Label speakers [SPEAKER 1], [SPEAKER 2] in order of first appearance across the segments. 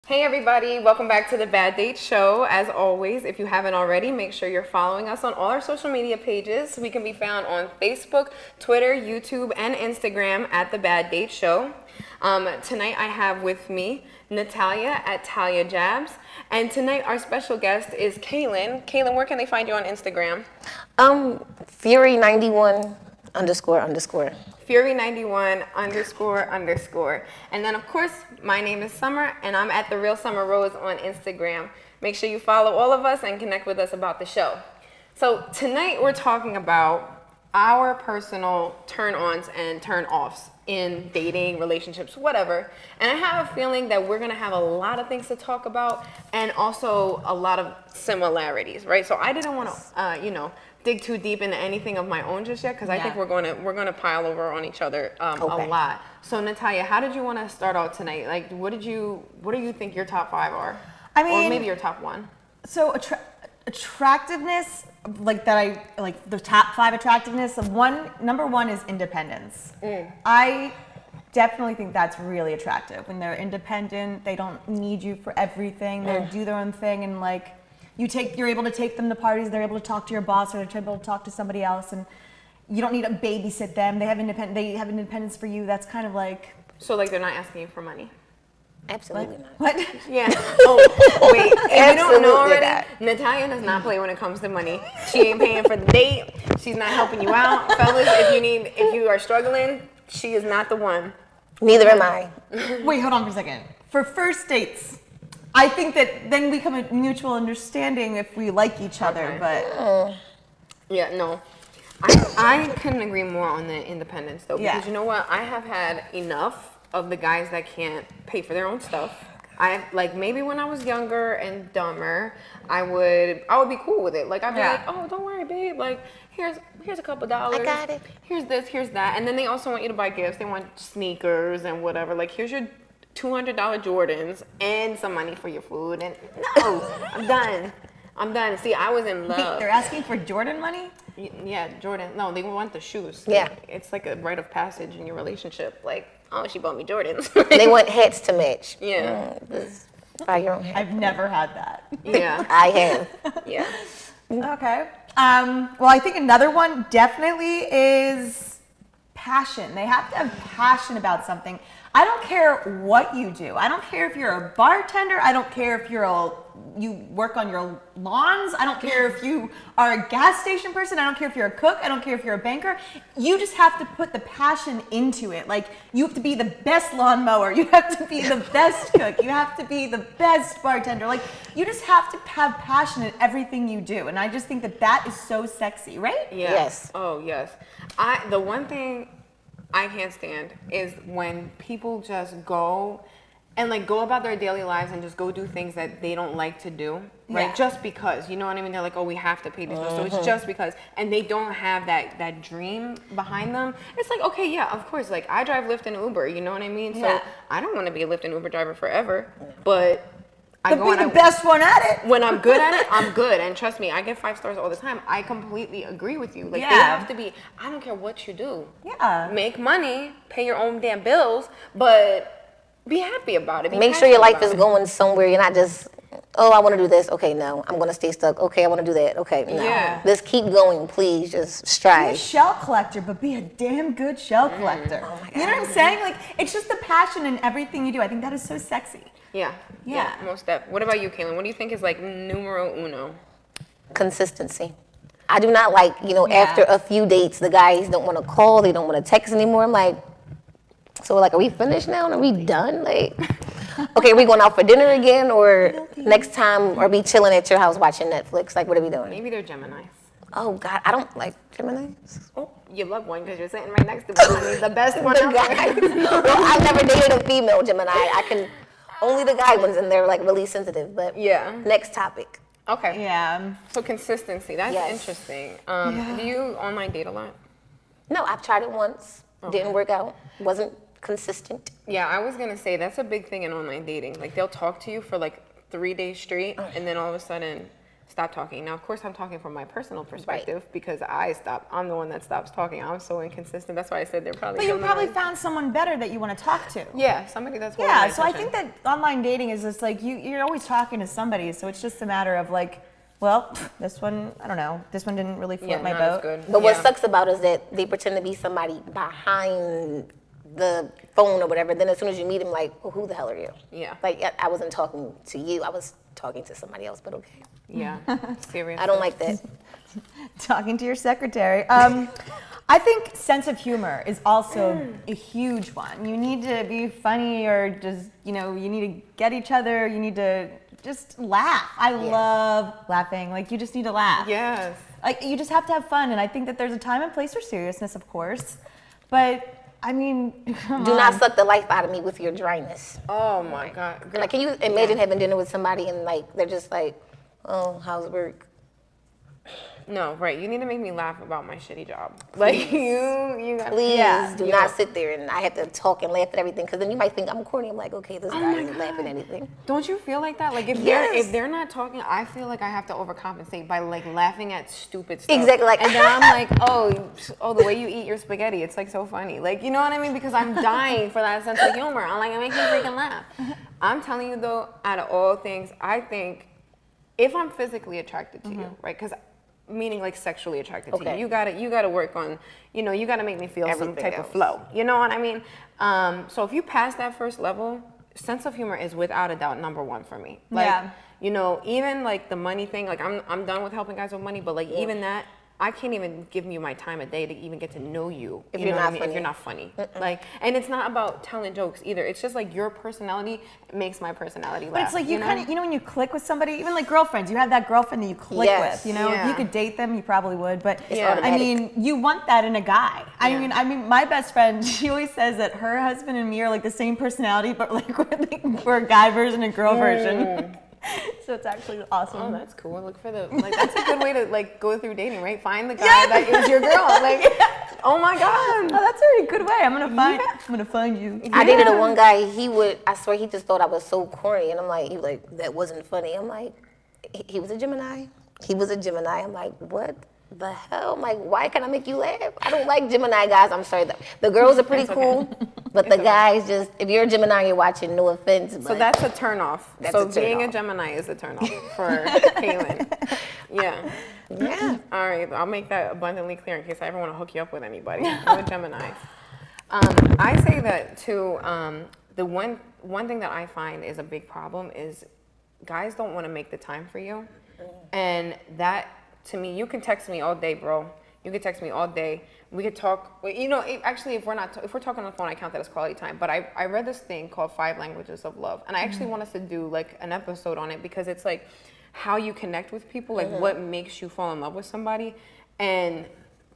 [SPEAKER 1] Hey everybody, welcome back to the Bad Date Show. As always, if you haven't already, make sure you're following us on all our social media pages. We can be found on Facebook, Twitter, YouTube, and Instagram at the Bad Date Show. Tonight I have with me Natalia at Talia Jabs, and tonight our special guest is Kaylin. Kaylin, where can they find you on Instagram?
[SPEAKER 2] Fury91 __.
[SPEAKER 1] Fury91 __. And then, of course, my name is Summer, and I'm at The Real Summer Rose on Instagram. Make sure you follow all of us and connect with us about the show. So tonight we're talking about our personal turn-ons and turn-offs in dating, relationships, whatever. And I have a feeling that we're going to have a lot of things to talk about and also a lot of similarities, right? So I didn't want to, dig too deep into anything of my own just yet, because I think we're going to pile over on each other a lot. So Natalia, how did you want to start out tonight? Like, what do you think your top 5 are?
[SPEAKER 3] I mean,
[SPEAKER 1] or maybe your top 1.
[SPEAKER 3] So attractiveness, the top 5 attractiveness of number 1 is independence. I definitely think that's really attractive when they're independent. They don't need you for everything. They do their own thing, and you're able to take them to parties. They're able to talk to your boss, or they're able to talk to somebody else, and you don't need to babysit them. They have independence for you. That's kind of like.
[SPEAKER 1] So they're not asking you for money.
[SPEAKER 2] Absolutely not.
[SPEAKER 3] What?
[SPEAKER 1] Yeah. Oh, wait. If you don't know already,
[SPEAKER 2] not.
[SPEAKER 1] Natalia does not play when it comes to money. She ain't paying for the date. She's not helping you out. Fellas, if you are struggling, she is not the one.
[SPEAKER 2] Neither am I.
[SPEAKER 3] Wait, hold on for a second. For first dates, I think that then we come a mutual understanding if we like each other, but.
[SPEAKER 1] Yeah, no. I couldn't agree more on the independence, though, because you know what? I have had enough of the guys that can't pay for their own stuff. Maybe when I was younger and dumber, I would be cool with it. I'd be like, oh, don't worry, babe. Here's a couple dollars.
[SPEAKER 2] I got it.
[SPEAKER 1] Here's this, here's that. And then they also want you to buy gifts. They want sneakers and whatever. Here's your $200 Jordans and some money for your food. And no, I'm done. See, I was in love.
[SPEAKER 3] Wait, they're asking for Jordan money?
[SPEAKER 1] Yeah, Jordan. No, they want the shoes.
[SPEAKER 2] Yeah.
[SPEAKER 1] It's like a rite of passage in your relationship. Oh, she bought me Jordans.
[SPEAKER 2] They want hats to match.
[SPEAKER 1] Yeah.
[SPEAKER 2] Buy your own hat.
[SPEAKER 3] I've never had that.
[SPEAKER 1] Yeah.
[SPEAKER 2] I have.
[SPEAKER 1] Yeah.
[SPEAKER 3] Okay. Well, I think another one definitely is passion. They have to have passion about something. I don't care what you do. I don't care if you're a bartender. I don't care if you work on your lawns. I don't care if you are a gas station person. I don't care if you're a cook. I don't care if you're a banker. You just have to put the passion into it. You have to be the best lawnmower. You have to be the best cook. You have to be the best bartender. You just have to have passion in everything you do. And I just think that is so sexy, right?
[SPEAKER 1] Yeah.
[SPEAKER 2] Yes.
[SPEAKER 1] Oh, yes. The one thing I can't stand is when people just go and go about their daily lives and just go do things that they don't like to do, right?
[SPEAKER 3] Yeah.
[SPEAKER 1] Just because, you know what I mean? They're like, oh, we have to pay these bills, so it's just because, and they don't have that dream behind them. It's okay, yeah, of course. I drive Lyft and Uber, you know what I mean? So I don't want to be a Lyft and Uber driver forever, but
[SPEAKER 3] But be the best one at it.
[SPEAKER 1] When I'm good at it, I'm good. And trust me, I get 5 stars all the time. I completely agree with you. They have to be, I don't care what you do.
[SPEAKER 3] Yeah.
[SPEAKER 1] Make money, pay your own damn bills, but be happy about it.
[SPEAKER 2] Make sure your life is going somewhere. You're not just, oh, I want to do this. Okay, no. I'm going to stay stuck. Okay, I want to do that. Okay, no.
[SPEAKER 1] Yeah.
[SPEAKER 2] Just keep going, please. Just
[SPEAKER 3] Be a
[SPEAKER 2] strive.
[SPEAKER 3] shell collector, but be a damn good shell collector.
[SPEAKER 2] Oh my God.
[SPEAKER 3] You know what I'm saying? It's just the passion in everything you do. I think that is so sexy.
[SPEAKER 1] Yeah. Most def. What about you, Kaylin? What do you think is numero uno?
[SPEAKER 2] Consistency. I do not like, after a few dates, the guys don't want to call. They don't want to text anymore. I'm like, so are we finished now? Are we done? Okay, are we going out for dinner again? Or next time, are we chilling at your house watching Netflix? What are we doing?
[SPEAKER 1] Maybe they're Geminis.
[SPEAKER 2] Oh, God, I don't like Geminis.
[SPEAKER 1] Oh, you love one because you're sitting right next to one. He's the best one out there.
[SPEAKER 2] Well, I've never dated a female Gemini. Only the guy ones, and they're really sensitive. But next topic.
[SPEAKER 1] Okay.
[SPEAKER 3] Yeah.
[SPEAKER 1] So consistency, that's interesting. Do you online date a lot?
[SPEAKER 2] No, I've tried it once. Didn't work out. Wasn't consistent.
[SPEAKER 1] Yeah, I was gonna say that's a big thing in online dating. They'll talk to you for 3 days straight, and then all of a sudden stop talking. Now, of course, I'm talking from my personal perspective because I'm the one that stops talking. I'm so inconsistent. That's why I said they're probably.
[SPEAKER 3] But you probably
[SPEAKER 1] Gemini.
[SPEAKER 3] found someone better that you want to talk to.
[SPEAKER 1] Yeah, somebody that's holding
[SPEAKER 3] Yeah,
[SPEAKER 1] my
[SPEAKER 3] so I
[SPEAKER 1] attention.
[SPEAKER 3] think that online dating is just like you're always talking to somebody, so it's just a matter of like, well, this one, I don't know, this one didn't really float my
[SPEAKER 1] not as
[SPEAKER 3] boat.
[SPEAKER 1] good.
[SPEAKER 2] But what
[SPEAKER 1] Yeah.
[SPEAKER 2] sucks about it is that they pretend to be somebody behind the phone or whatever. Then as soon as you meet them, like, well, who the hell are you?
[SPEAKER 1] Yeah.
[SPEAKER 2] Like, I wasn't talking to you. I was talking to somebody else, but okay.
[SPEAKER 1] Yeah, seriously.
[SPEAKER 2] I don't like that.
[SPEAKER 3] Talking to your secretary. I think sense of humor is also a huge one. You need to be funny or just, you need to get each other. You need to just laugh. I love laughing. Like, you just need to laugh.
[SPEAKER 1] Yes.
[SPEAKER 3] Like, you just have to have fun. And I think that there's a time and place for seriousness, of course. But, I mean, come
[SPEAKER 2] Do
[SPEAKER 3] on.
[SPEAKER 2] not suck the life out of me with your dryness.
[SPEAKER 1] Oh my God. Girl.
[SPEAKER 2] Like, can you imagine having dinner with somebody and like they're just like, oh, how's work?
[SPEAKER 1] No, right. You need to make me laugh about my shitty job. Like you got.
[SPEAKER 2] Please do
[SPEAKER 1] Yeah.
[SPEAKER 2] not sit there and I have to talk and laugh at everything because then you might think I'm corny. I'm like, okay, this guy isn't laughing at anything.
[SPEAKER 1] Don't you feel like that? Like if
[SPEAKER 2] Yes.
[SPEAKER 1] they're not talking, I feel like I have to overcompensate by like laughing at stupid stuff.
[SPEAKER 2] Exactly, like,
[SPEAKER 1] and then I'm like, oh, the way you eat your spaghetti, it's like so funny. Like, you know what I mean? Because I'm dying for that sense of humor. I'm like, it makes me freaking laugh. I'm telling you though, out of all things, I think if I'm physically attracted to you, right? Because meaning like sexually attracted to you, you gotta work on, you gotta make me feel
[SPEAKER 2] Everything
[SPEAKER 1] some type
[SPEAKER 2] else.
[SPEAKER 1] of flow. You know what I mean? So if you pass that first level, sense of humor is without a doubt number one for me. Like,
[SPEAKER 3] Yeah.
[SPEAKER 1] even like the money thing, like I'm done with helping guys with money, but like even that, I can't even give you my time of day to even get to know you.
[SPEAKER 2] If
[SPEAKER 1] you
[SPEAKER 2] you're
[SPEAKER 1] know what
[SPEAKER 2] not
[SPEAKER 1] I mean?
[SPEAKER 2] funny.
[SPEAKER 1] If you're not funny. Like, and it's not about telling jokes either. It's just like your personality makes my personality laugh.
[SPEAKER 3] But it's like you
[SPEAKER 1] know?
[SPEAKER 3] kind of, when you click with somebody, even like girlfriends, you have that girlfriend that you click
[SPEAKER 2] Yes.
[SPEAKER 3] with. If
[SPEAKER 1] Yeah.
[SPEAKER 3] you could date them, you probably would. But
[SPEAKER 1] Yeah.
[SPEAKER 3] I mean, you want that in a guy.
[SPEAKER 1] Yeah.
[SPEAKER 3] I mean, my best friend, she always says that her husband and me are like the same personality, but like we're a guy version and girl version. So it's actually awesome.
[SPEAKER 1] Oh, that's cool. Look for that's a good way to like go through dating, right? Find the guy that is your girl. Like, oh my God.
[SPEAKER 3] Oh, that's a really good way. I'm gonna find you.
[SPEAKER 2] I dated a one guy, I swear he just thought I was so corny. And he was like, that wasn't funny. I'm like, he was a Gemini. I'm like, what the hell? I'm like, why can't I make you laugh? I don't like Gemini guys. I'm sorry. The girls are pretty cool, but the guys just, if you're a Gemini and you're watching, no offense.
[SPEAKER 1] So
[SPEAKER 2] But
[SPEAKER 1] that's a turn off.
[SPEAKER 2] That's
[SPEAKER 1] So
[SPEAKER 2] a turn
[SPEAKER 1] being a
[SPEAKER 2] off.
[SPEAKER 1] Gemini is a turn off for Kaylin. Yeah.
[SPEAKER 2] yeah.
[SPEAKER 1] All right. I'll make that abundantly clear in case I ever want to hook you up with anybody. I'm a Gemini. I say that too. The one thing that I find is a big problem is guys don't want to make the time for you, and that to me, you can text me all day, bro. You can text me all day. We could talk. Actually, if we're talking on the phone, I count that as quality time. But I read this thing called 5 Languages of Love, and I actually want us to do like an episode on it because it's like how you connect with people, like what makes you fall in love with somebody, and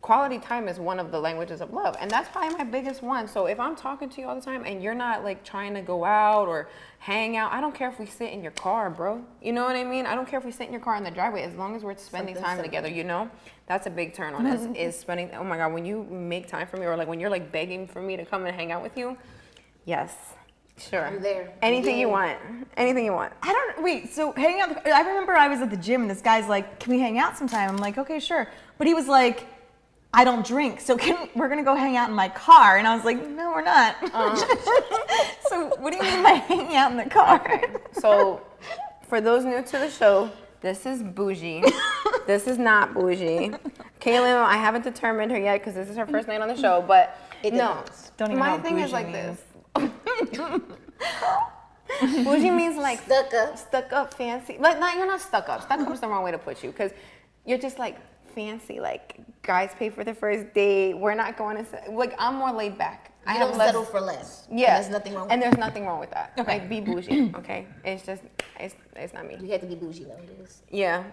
[SPEAKER 1] quality time is one of the languages of love, and that's probably my biggest one. So if I'm talking to you all the time and you're not like trying to go out or hang out, I don't care if we sit in your car, bro. You know what I mean? I don't care if we sit in your car in the driveway, as long as we're spending time together. That's a big turn on us is spending. Oh my God, when you make time for me, or like when you're like begging for me to come and hang out with you, yes, sure,
[SPEAKER 2] I'm there.
[SPEAKER 1] Anything you want, anything you want.
[SPEAKER 3] So hanging out, I remember I was at the gym and this guy's like, can we hang out sometime? I'm like, okay, sure. But he was like, I don't drink, so we're gonna go hang out in my car. And I was like, no, we're not. So what do you mean by hanging out in the car?
[SPEAKER 1] So for those new to the show, this is bougie. This is not bougie. Kaylin, I haven't determined her yet because this is her first night on the show, but no.
[SPEAKER 3] Don't even know
[SPEAKER 1] My
[SPEAKER 3] what
[SPEAKER 1] thing is
[SPEAKER 3] bougie
[SPEAKER 1] like
[SPEAKER 3] means.
[SPEAKER 1] this. Bougie means like
[SPEAKER 2] Stuck up.
[SPEAKER 1] fancy. But no, you're not stuck up. Stuck up is the wrong way to put you because you're just like fancy. Like guys pay for the first date. We're not going to like. I'm more laid back. I
[SPEAKER 2] You
[SPEAKER 1] have
[SPEAKER 2] don't
[SPEAKER 1] less-
[SPEAKER 2] settle for less.
[SPEAKER 1] Yeah,
[SPEAKER 2] And there's nothing wrong with
[SPEAKER 1] and there's nothing wrong with that.
[SPEAKER 3] Okay.
[SPEAKER 1] Like be bougie. Okay, it's just it's not me.
[SPEAKER 2] You have to be bougie nowadays.
[SPEAKER 1] Yeah.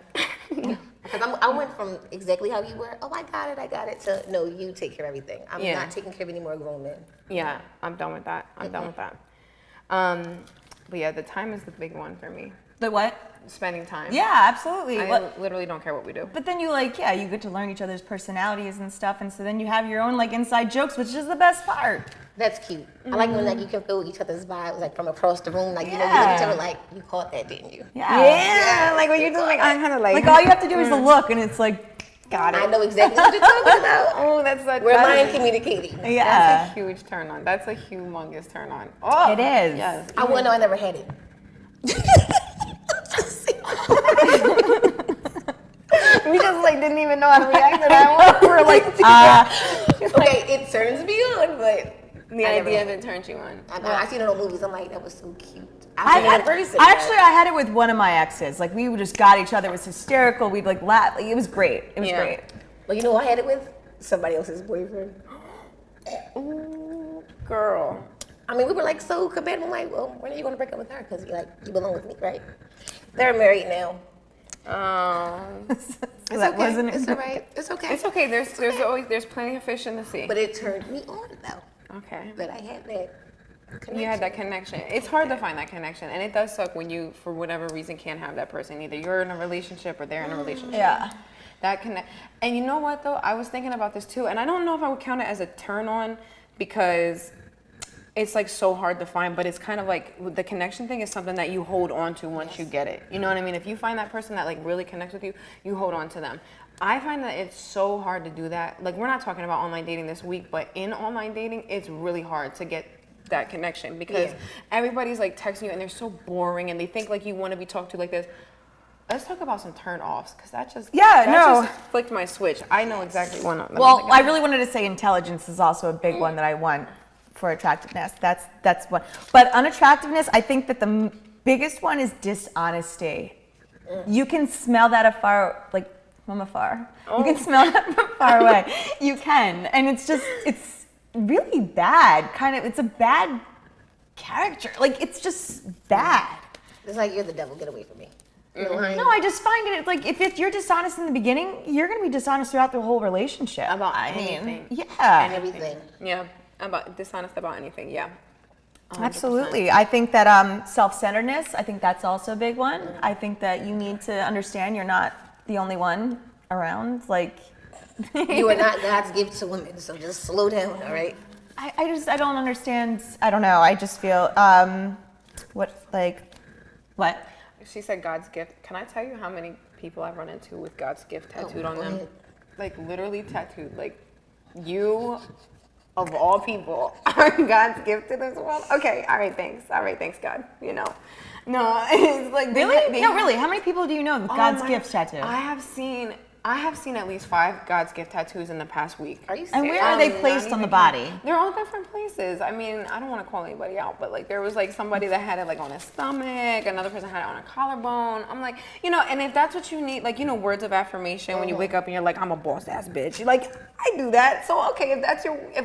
[SPEAKER 2] Because I went from exactly how you were, oh, I got it, to no, you take care of everything. I'm
[SPEAKER 1] Yeah.
[SPEAKER 2] not taking care of any more grown men.
[SPEAKER 1] Yeah, I'm done with that. I'm done with that. But yeah, the time is the big one for me.
[SPEAKER 3] The what?
[SPEAKER 1] spending time.
[SPEAKER 3] Yeah, absolutely.
[SPEAKER 1] I literally don't care what we do.
[SPEAKER 3] But then you you get to learn each other's personalities and stuff, and so then you have your own inside jokes, which is the best part.
[SPEAKER 2] That's cute. I like when you can feel each other's vibes from across the room. You know, you look
[SPEAKER 3] Yeah.
[SPEAKER 2] at each other you caught that, didn't you?
[SPEAKER 3] Yeah.
[SPEAKER 1] Like when you're just I'm kind of
[SPEAKER 3] All you have to do is a look, and it's got it.
[SPEAKER 2] I know exactly what you're talking about.
[SPEAKER 1] Oh, that's like
[SPEAKER 2] We're mind communicating.
[SPEAKER 3] Yeah.
[SPEAKER 1] That's a huge turn on. That's a humongous turn on. Oh,
[SPEAKER 3] It is.
[SPEAKER 1] Yes.
[SPEAKER 2] I wouldn't know. I never had it.
[SPEAKER 1] We just didn't even know how to react to that one. We're
[SPEAKER 2] Okay, it turns me on, but
[SPEAKER 1] the idea of it turns you on.
[SPEAKER 2] I seen it on movies. I'm like, that was so cute.
[SPEAKER 3] I
[SPEAKER 2] I've seen it in person.
[SPEAKER 3] I had it with one of my exes. We just got each other. It was hysterical. We'd laugh. It was great. It was great.
[SPEAKER 2] Well, you know who I had it with? Somebody else's boyfriend.
[SPEAKER 1] Ooh, girl.
[SPEAKER 2] I mean, we were so compatible. I'm like, well, when are you going to break up with her? Because you belong with me, right? They're married now.
[SPEAKER 1] It's
[SPEAKER 3] That wasn't
[SPEAKER 2] It's all right. It's okay.
[SPEAKER 1] It's okay. There's plenty of fish in the sea.
[SPEAKER 2] But it turned me on, though,
[SPEAKER 1] Okay.
[SPEAKER 2] that I had that connection.
[SPEAKER 1] You had that connection. It's hard to find that connection, and it does suck when you, for whatever reason, can't have that person. Either you're in a relationship or they're in a relationship.
[SPEAKER 3] Yeah.
[SPEAKER 1] That connect. And you know what though? I was thinking about this too, and I don't know if I would count it as a turn on because it's so hard to find. But it's kind of the connection thing is something that you hold on to once you get it. You know what I mean? If you find that person that really connects with you, you hold on to them. I find that it's so hard to do that. We're not talking about online dating this week, but in online dating, it's really hard to get that connection because everybody's texting you and they're so boring and they think you want to be talked to like this. Let's talk about some turn offs because that just flicked my switch. I know exactly what I'm
[SPEAKER 3] Well, I really wanted to say intelligence is also a big one that I want for attractiveness. That's one. But unattractiveness, I think that the biggest one is dishonesty. You can smell that from afar. You can smell that from far away. You can, and it's really bad. It's a bad character. It's just bad.
[SPEAKER 2] It's you're the devil. Get away from me. You're lying.
[SPEAKER 3] No, I just find it if you're dishonest in the beginning, you're going to be dishonest throughout the whole relationship.
[SPEAKER 1] About anything.
[SPEAKER 3] Yeah.
[SPEAKER 2] Everything.
[SPEAKER 1] Yeah, dishonest about anything. Yeah. 100%.
[SPEAKER 3] Absolutely. I think that self-centeredness, I think that's also a big one. I think that you need to understand you're not the only one around.
[SPEAKER 2] You are not God's gift to women, so just slow down, all right?
[SPEAKER 3] I don't understand. I don't know. I just feel, what?
[SPEAKER 1] She said God's gift. Can I tell you how many people I've run into with God's gift tattooed on them? Literally tattooed. You, of all people, are God's gift to this world. Okay, all right, thanks. All right, thanks, God. No, it's
[SPEAKER 3] Really? No, really. How many people do you know with God's gift tattoo?
[SPEAKER 1] I have seen at least 5 God's gift tattoos in the past week.
[SPEAKER 2] Are you serious?
[SPEAKER 3] And where are they placed on the body?
[SPEAKER 1] They're all different places. I mean, I don't want to call anybody out, but there was somebody that had it on his stomach, another person had it on a collarbone. I'm and if that's what you need, words of affirmation when you wake up and you're I'm a boss ass bitch. I do that. So okay, if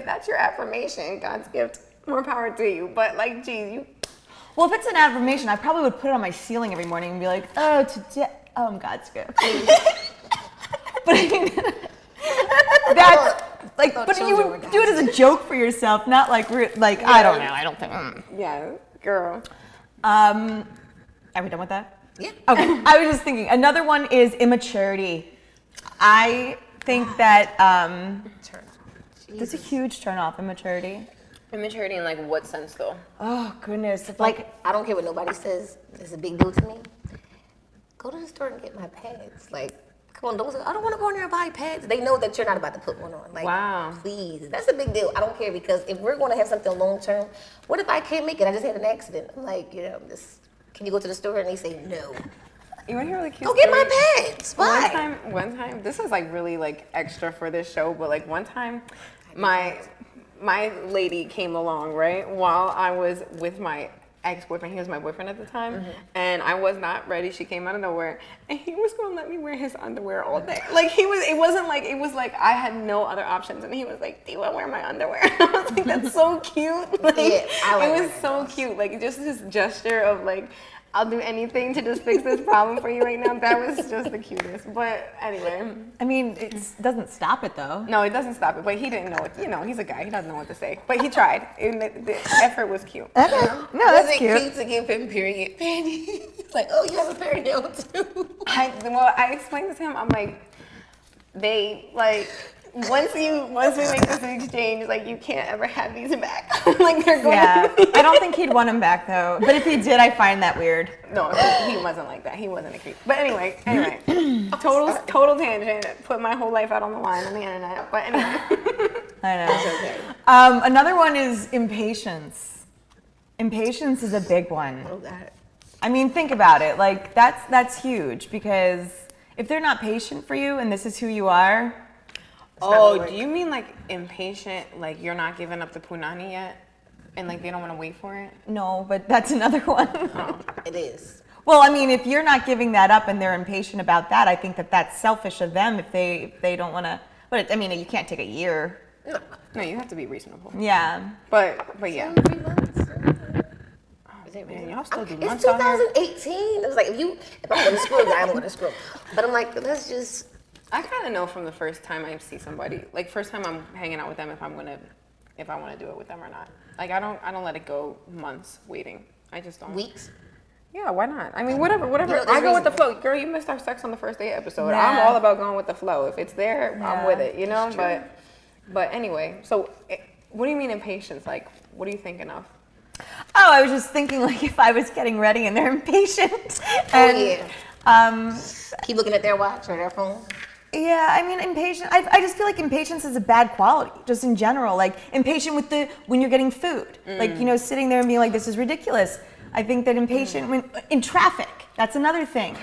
[SPEAKER 1] that's your affirmation, God's gift, more power to you. But geez, you.
[SPEAKER 3] Well, if it's an affirmation, I probably would put it on my ceiling every morning and be today, I'm God's gift. But that's but you would do it as a joke for yourself, not I don't know. I don't think.
[SPEAKER 1] Yeah, girl.
[SPEAKER 3] Are we done with that?
[SPEAKER 2] Yeah.
[SPEAKER 3] Okay. I was just thinking. Another one is immaturity. I think that that's a huge turn off. Immaturity.
[SPEAKER 1] Immaturity in what sense though?
[SPEAKER 3] Oh goodness.
[SPEAKER 2] I don't care what nobody says. It's a big deal to me. Go to the store and get my pads. Come on, I don't want to go in there and buy pads. They know that you're not about to put one on.
[SPEAKER 1] Wow.
[SPEAKER 2] Please. That's a big deal. I don't care because if we're going to have something long term, what if I can't make it? I just had an accident. I'm can you go to the store? And they say no.
[SPEAKER 1] You want to hear a really cute
[SPEAKER 2] Go get
[SPEAKER 1] story?
[SPEAKER 2] my pads. Why?
[SPEAKER 1] One time, this is really extra for this show, but one time, my lady came along, right, while I was with my ex-boyfriend. He was my boyfriend at the time, and I was not ready. She came out of nowhere, and he was gonna let me wear his underwear all day. It was I had no other options, and he was like, "Do you want to wear my underwear?" And I was like, "That's so cute." It was so cute. Just this gesture of I'll do anything to just fix this problem for you right now. That was just the cutest. But anyway.
[SPEAKER 3] I mean, it doesn't stop it though.
[SPEAKER 1] No, it doesn't stop it. But he didn't know it. You know, he's a guy. He doesn't know what to say. But he tried. And the effort was cute.
[SPEAKER 3] Okay. No, that's
[SPEAKER 2] Was it
[SPEAKER 3] cute.
[SPEAKER 2] cute to give him period panties? It's like, oh, you have a period now too.
[SPEAKER 1] I explained to him, I'm like, they like once we make this exchange, like you can't ever have these back. Like they're going.
[SPEAKER 3] Yeah, I don't think he'd want him back though. But if he did, I find that weird.
[SPEAKER 1] No, he wasn't like that. He wasn't a creep. But anyway, total tangent. Put my whole life out on the line on the internet. But anyway.
[SPEAKER 3] I know. Another one is impatience. Impatience is a big one.
[SPEAKER 2] Oh, God.
[SPEAKER 3] I mean, think about it. Like that's huge because if they're not patient for you and this is who you are.
[SPEAKER 1] Oh, do you mean like impatient? Like you're not giving up the punani yet, and like they don't want to wait for it?
[SPEAKER 3] No, but that's another one.
[SPEAKER 2] It is.
[SPEAKER 3] Well, I mean, if you're not giving that up and they're impatient about that, I think that's selfish of them if they don't want to. But I mean, you can't take a year.
[SPEAKER 1] No, you have to be reasonable.
[SPEAKER 3] Yeah.
[SPEAKER 1] But yeah.
[SPEAKER 2] 3 months.
[SPEAKER 1] Man, y'all still do
[SPEAKER 2] It's
[SPEAKER 1] months out here.
[SPEAKER 2] 2018. It was like, if I'm going to screw, I'm going to screw. But I'm like, let's just.
[SPEAKER 1] I kind of know from the first time I see somebody, like first time I'm hanging out with them, if I want to do it with them or not. Like I don't let it go months waiting. I just don't.
[SPEAKER 2] Weeks.
[SPEAKER 1] Yeah, why not? I mean, whatever.
[SPEAKER 2] You know,
[SPEAKER 1] I go with the
[SPEAKER 2] reasonable.
[SPEAKER 1] flow. Girl, you missed our sex on the first date episode.
[SPEAKER 3] Yeah.
[SPEAKER 1] I'm all about going with the flow. If it's there, I'm
[SPEAKER 3] Yeah.
[SPEAKER 1] with it. You know. But anyway. So, what do you mean impatience? Like, what are you thinking of?
[SPEAKER 3] Oh, I was just thinking like if I was getting ready and they're impatient.
[SPEAKER 2] Yeah.
[SPEAKER 3] Um,
[SPEAKER 2] Keep looking at their watch or their phone.
[SPEAKER 3] Yeah, I mean, impatient. I just feel like impatience is a bad quality, just in general. Like impatient with when you're getting food, like sitting there and being like, "This is ridiculous." I think that impatient when in traffic. That's another thing.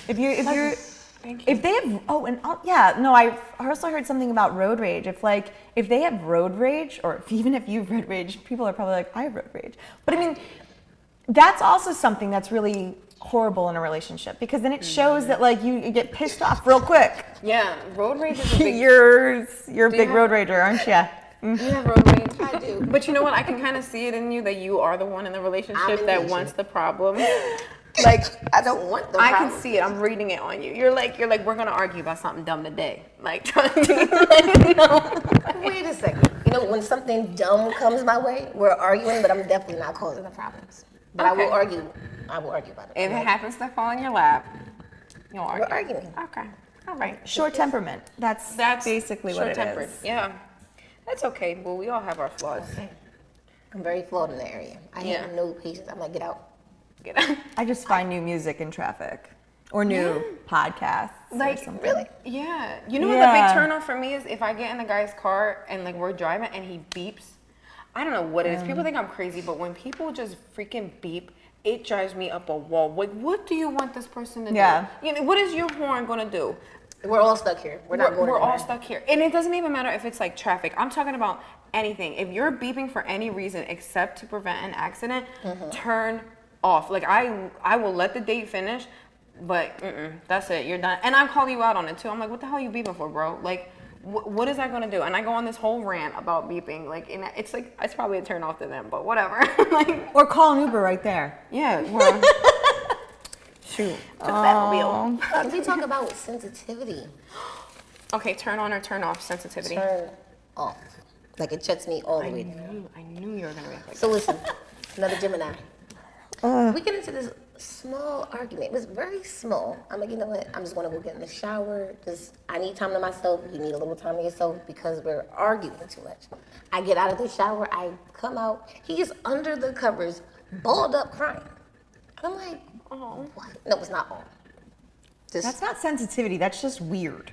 [SPEAKER 3] If they have I also heard something about road rage. If they have road rage, or even if you have road rage, people are probably like, I have road rage. But I mean, that's also something that's really horrible in a relationship because then it shows that like you get pissed off real quick.
[SPEAKER 1] Yeah, road rage is a big.
[SPEAKER 3] You're a big road rager, aren't you?
[SPEAKER 1] You have road rage.
[SPEAKER 2] I do.
[SPEAKER 1] But you know what? I can kind of see it in you that you are the one in the relationship that
[SPEAKER 2] impatient.
[SPEAKER 1] wants the problem. Like
[SPEAKER 2] I don't want the
[SPEAKER 1] I
[SPEAKER 2] problem.
[SPEAKER 1] can see it. I'm reading it on you. You're like we're gonna argue about something dumb today. Like trying to,
[SPEAKER 2] Wait a second. You know, when something dumb comes my way, we're arguing, but I'm definitely not causing the problems. But
[SPEAKER 1] Okay.
[SPEAKER 2] I will argue about it.
[SPEAKER 1] If it happens to fall in your lap, you'll argue.
[SPEAKER 2] We're arguing.
[SPEAKER 1] Okay. All right.
[SPEAKER 3] Short temperament. That's basically what it
[SPEAKER 1] short-tempered.
[SPEAKER 3] is.
[SPEAKER 1] Yeah. That's okay. Well, we all have our flaws.
[SPEAKER 2] I'm very flawed in that area. I
[SPEAKER 1] Yeah.
[SPEAKER 2] have no patience. I'm like, get out.
[SPEAKER 1] Get out.
[SPEAKER 3] I just find new music in traffic or new podcasts.
[SPEAKER 1] Like,
[SPEAKER 3] or something.
[SPEAKER 2] Really?
[SPEAKER 1] Yeah. You know what the big
[SPEAKER 3] Yeah.
[SPEAKER 1] turn off for me is? If I get in the guy's car and like we're driving and he beeps. I don't know what it is. People think I'm crazy, but when people just freaking beep, it drives me up a wall. Like, what do you want this person to
[SPEAKER 3] Yeah.
[SPEAKER 1] do? You know, what is your horn gonna do?
[SPEAKER 2] We're all stuck here. We're not going
[SPEAKER 1] We're all
[SPEAKER 2] anywhere.
[SPEAKER 1] stuck here. And it doesn't even matter if it's like traffic. I'm talking about anything. If you're beeping for any reason except to prevent an accident, turn off. Like I will let the date finish, but that's it. You're done. And I call you out on it too. I'm like, what the hell are you beeping for, bro? Like, what is that gonna do? And I go on this whole rant about beeping. Like, and it's probably a turn off to them, but whatever. Like,
[SPEAKER 3] Or call an Uber right there.
[SPEAKER 1] yeah. Well, shoot. Batmobile.
[SPEAKER 2] Can we talk about sensitivity?
[SPEAKER 1] Okay, turn on or turn off sensitivity.
[SPEAKER 2] Turn off. Like it shuts me all the way down.
[SPEAKER 1] I knew you were gonna be like.
[SPEAKER 2] So listen, another Gemini. We get into this small argument. It was very small. I'm like, you know what? I'm just gonna go get in the shower. I need time to myself. You need a little time to yourself because we're arguing too much. I get out of the shower. I come out. He is under the covers, balled up, crying. And I'm like,
[SPEAKER 1] Oh.
[SPEAKER 2] what? No, it's not all.
[SPEAKER 3] That's not sensitivity. That's just weird.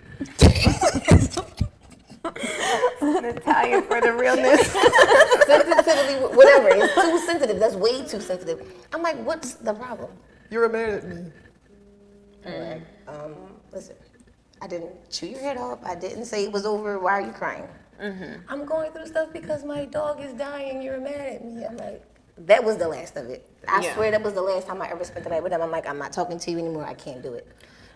[SPEAKER 1] Natalia for the realness.
[SPEAKER 2] Sensitivity, whatever. It's too sensitive. That's way too sensitive. I'm like, what's the problem?
[SPEAKER 4] You're mad at me.
[SPEAKER 2] I'm like, listen, I didn't chew your head off. I didn't say it was over. Why are you crying? I'm going through stuff because my dog is dying. You're mad at me. I'm like, that was the last of it. I
[SPEAKER 1] Yeah.
[SPEAKER 2] swear that was the last time I ever spent the night with him. I'm like, I'm not talking to you anymore. I can't do it.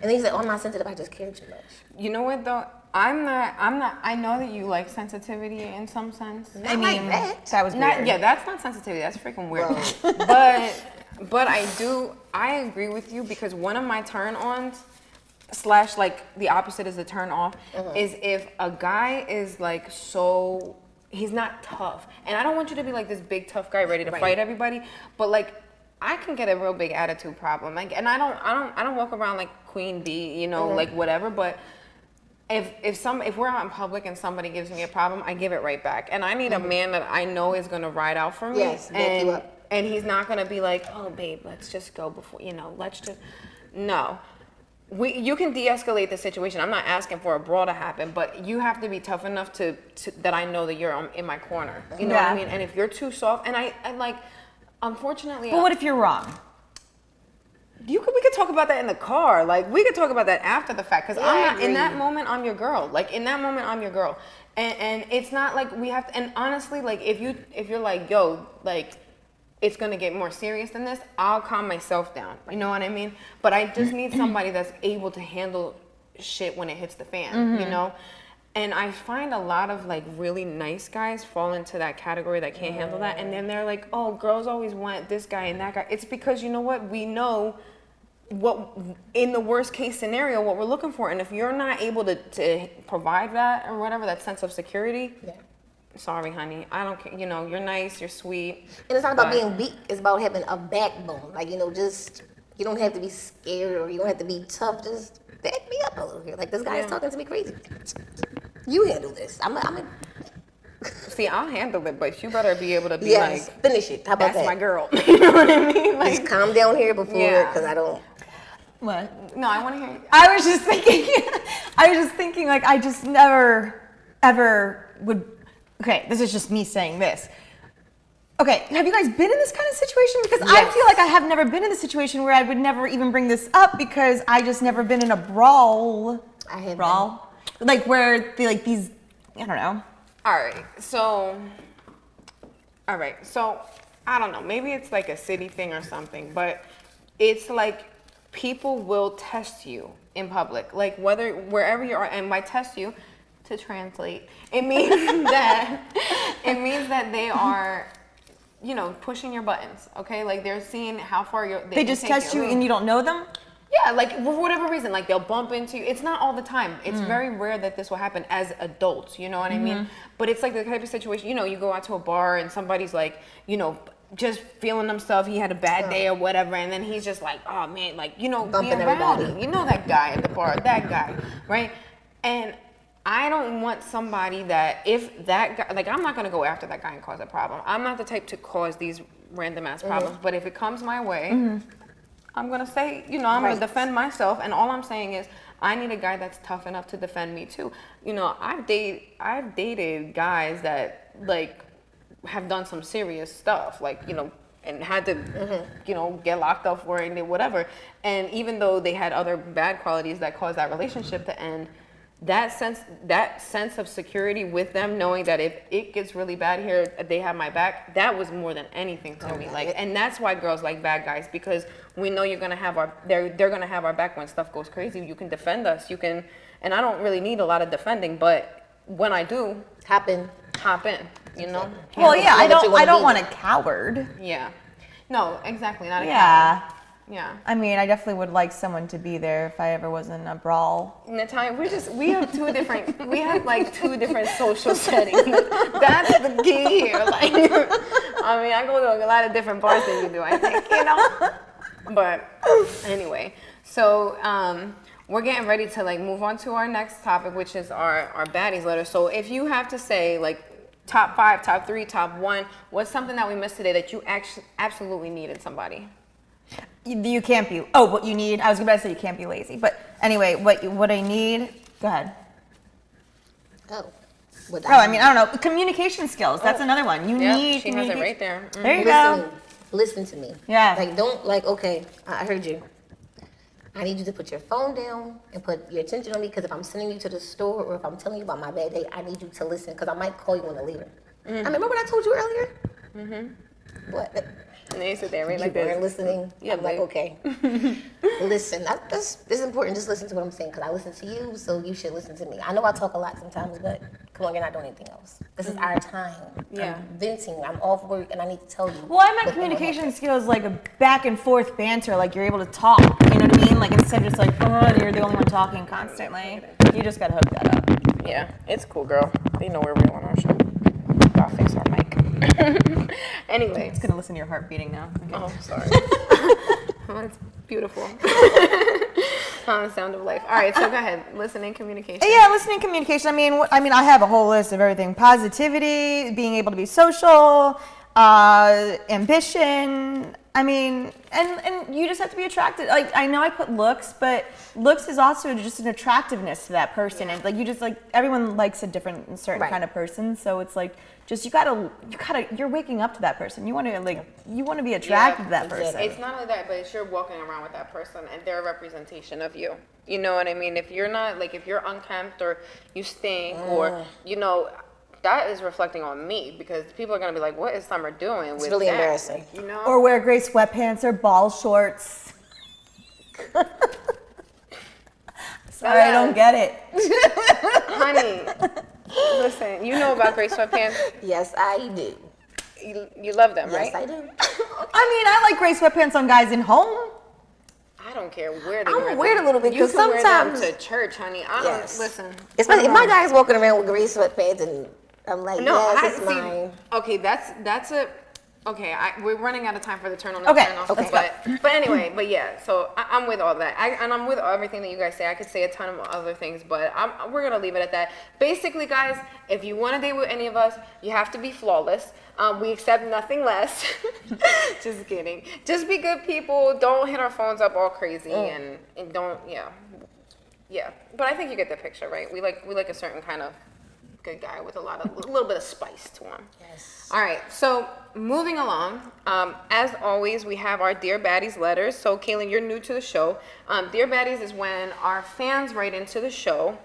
[SPEAKER 2] And then he said, oh, I'm not sensitive. I just care too much.
[SPEAKER 1] You know what though? I'm not. I know that you like sensitivity in some sense.
[SPEAKER 2] Not like that.
[SPEAKER 3] That was
[SPEAKER 1] Not,
[SPEAKER 3] weird.
[SPEAKER 1] yeah, that's not sensitivity. That's freaking weird. But But I agree with you because one of my turn-ons / like the opposite is a turn-off is if a guy is like he's not tough. And I don't want you to be like this big tough guy ready to fight everybody, but like I can get a real big attitude problem. Like, and I don't walk around like Queen Bee, you know, like whatever, but if we're out in public and somebody gives me a problem, I give it right back. And I need a man that I know is gonna ride out for me.
[SPEAKER 2] Yes, back you up.
[SPEAKER 1] And he's not gonna be like, oh babe, let's just go before, you know, no. You can de-escalate the situation. I'm not asking for a brawl to happen, but you have to be tough enough to that I know that you're in my corner. You know what I mean? And if you're too soft, and I like, unfortunately.
[SPEAKER 3] But what if you're wrong?
[SPEAKER 1] We could talk about that in the car. Like we could talk about that after the fact. Because I'm not in that moment. I'm your girl. Like in that moment, I'm your girl. And it's not like we have to. And honestly, like if you're like, yo, like, it's gonna get more serious than this, I'll calm myself down. You know what I mean? But I just need somebody that's able to handle shit when it hits the fan, you know? And I find a lot of like really nice guys fall into that category that can't handle that. And then they're like, oh, girls always want this guy and that guy. It's because you know what? We know what, in the worst case scenario, what we're looking for. And if you're not able to provide that or whatever, that sense of security, sorry, honey. I don't care. You know, you're nice, you're sweet.
[SPEAKER 2] And it's not about being weak. It's about having a backbone. Like, you know, just, you don't have to be scared or you don't have to be tough. Just back me up a little here. Like, this guy is talking to me crazy. You handle this.
[SPEAKER 1] See, I'll handle it, but you better be able to be like,
[SPEAKER 2] finish it. How about
[SPEAKER 1] that's
[SPEAKER 2] that?
[SPEAKER 1] my girl. You know what I mean? Like,
[SPEAKER 2] just calm down here before, because I don't.
[SPEAKER 3] What?
[SPEAKER 1] No, I want to hear you.
[SPEAKER 3] I was just thinking, like, I just never, ever would. Okay, this is just me saying this. Okay, have you guys been in this kind of situation? Because I feel like I have never been in a situation where I would never even bring this up because I just never been in a brawl.
[SPEAKER 2] I have
[SPEAKER 3] brawl, like where they like these. I don't know.
[SPEAKER 1] All right, so I don't know. Maybe it's like a city thing or something, but it's like people will test you in public, like wherever you are, and by test you, to translate, it means that they are, you know, pushing your buttons. Okay, like they're seeing how far
[SPEAKER 3] they just test you and you don't know them.
[SPEAKER 1] Yeah, like for whatever reason, like they'll bump into you. It's not all the time. It's very rare that this will happen as adults, you know what I mean? But it's like the type of situation, you know, you go out to a bar and somebody's like, you know, just feeling themselves, he had a bad day or whatever, and then he's just like, oh man, like, you know,
[SPEAKER 2] bumping
[SPEAKER 1] be around
[SPEAKER 2] everybody.
[SPEAKER 1] you know that guy at the bar, that guy, right? And I don't want somebody that, if that guy, like I'm not gonna go after that guy and cause a problem. I'm not the type to cause these random ass problems, but if it comes my way, I'm gonna say, you know, I'm gonna defend myself, and all I'm saying is I need a guy that's tough enough to defend me too. You know, I've dated guys that like have done some serious stuff, like, you know, and had to, you know, get locked up for it and whatever. And even though they had other bad qualities that caused that relationship to end, that sense of security with them, knowing that if it gets really bad here, they have my back, that was more than anything to me. Like, and that's why girls like bad guys, because we know you're gonna have they're gonna have our back when stuff goes crazy. You can defend us. You can, and I don't really need a lot of defending, but when I do, hop in. You know.
[SPEAKER 3] Well, yeah, I don't want a coward.
[SPEAKER 1] Yeah. No, exactly. Not a
[SPEAKER 3] Yeah.
[SPEAKER 1] coward. Yeah.
[SPEAKER 3] I mean, I definitely would like someone to be there if I ever was in a brawl.
[SPEAKER 1] Natalia, we have two different social settings. That's the key here. Like, I mean, I go to a lot of different bars than you do, I think, you know? But anyway, so we're getting ready to like move on to our next topic, which is our baddies letter. So if you have to say like top 5, top 3, top 1, what's something that we missed today that you actually absolutely need in somebody?
[SPEAKER 3] You can't be. Oh, what you need? I was about to say you can't be lazy, but anyway, what I need? Go ahead. I mean, I don't know. Communication skills. That's another one. You need.
[SPEAKER 1] She has it right there.
[SPEAKER 3] There you go.
[SPEAKER 2] Listen to me.
[SPEAKER 3] Yeah.
[SPEAKER 2] Like don't okay. I heard you. I need you to put your phone down and put your attention on me, because if I'm sending you to the store or if I'm telling you about my bad day, I need you to listen, because I might call you on the later. I remember what I told you earlier. What?
[SPEAKER 1] And they sit there right like
[SPEAKER 2] you
[SPEAKER 1] this.
[SPEAKER 2] weren't listening.
[SPEAKER 1] Yeah,
[SPEAKER 2] I'm like, okay. Listen. This is important. Just listen to what I'm saying, because I listen to you, so you should listen to me. I know I talk a lot sometimes, but come on, you're not doing anything else. This is our time.
[SPEAKER 1] Yeah.
[SPEAKER 2] I'm venting. I'm off work, and I need to tell you.
[SPEAKER 3] Well, I meant
[SPEAKER 2] what
[SPEAKER 3] communication skills like a back and forth banter, like you're able to talk. You know what I mean? Like instead of just like, oh, you're the only one talking constantly. You just gotta hook that up.
[SPEAKER 1] Yeah, it's cool, girl. They know we're real on our show. Gotta fix our mic. Anyway.
[SPEAKER 3] It's gonna listen to your heart beating now. Okay.
[SPEAKER 1] Oh, sorry. Oh, it's beautiful. Sound of life. All right, so go ahead. Listening communication.
[SPEAKER 3] Yeah, listening communication. I have a whole list of everything: positivity, being able to be social, ambition. And you just have to be attracted. Like I know I put looks, but looks is also just an attractiveness to that person, and like you just like everyone likes a different and certain kind of person. So it's like just you're waking up to that person. You want to be attracted to that person.
[SPEAKER 1] It's not only that, but it's you're walking around with that person and they're a representation of you. You know what I mean? If you're not if you're unkempt or you stink or that is reflecting on me because people are gonna be like, "What is Summer doing?"
[SPEAKER 2] It's really embarrassing.
[SPEAKER 3] Or wear gray sweatpants or ball shorts. Sorry, I don't get it.
[SPEAKER 1] Honey, listen, you know about gray sweatpants.
[SPEAKER 2] Yes, I do.
[SPEAKER 1] You love them, right?
[SPEAKER 2] Yes, I do.
[SPEAKER 3] I like gray sweatpants on guys in home.
[SPEAKER 1] I don't care where they
[SPEAKER 2] I'm
[SPEAKER 1] wear
[SPEAKER 2] weird
[SPEAKER 1] them.
[SPEAKER 2] a little bit
[SPEAKER 1] You
[SPEAKER 2] because
[SPEAKER 1] can
[SPEAKER 2] sometimes
[SPEAKER 1] wear them to church, honey. I don't listen.
[SPEAKER 2] Especially if my guy's walking around with gray sweatpants and I'm like,
[SPEAKER 1] No,
[SPEAKER 2] yes, it's mine.
[SPEAKER 1] Okay, that's a. Okay, we're running out of time for the turn on.
[SPEAKER 3] Okay,
[SPEAKER 1] turn off.
[SPEAKER 3] okay.
[SPEAKER 1] But anyway, yeah. So I'm with all that, and I'm with everything that you guys say. I could say a ton of other things, but we're gonna leave it at that. Basically, guys, if you want to date with any of us, you have to be flawless. We accept nothing less. Just kidding. Just be good people. Don't hit our phones up all crazy, and don't yeah. But I think you get the picture, right? We like a certain kind of good guy with a little bit of spice to him.
[SPEAKER 2] Yes.
[SPEAKER 1] All right, so moving along, as always, we have our Dear Baddies letters. So, Kaylin, you're new to the show. Dear Baddies is when our fans write into the show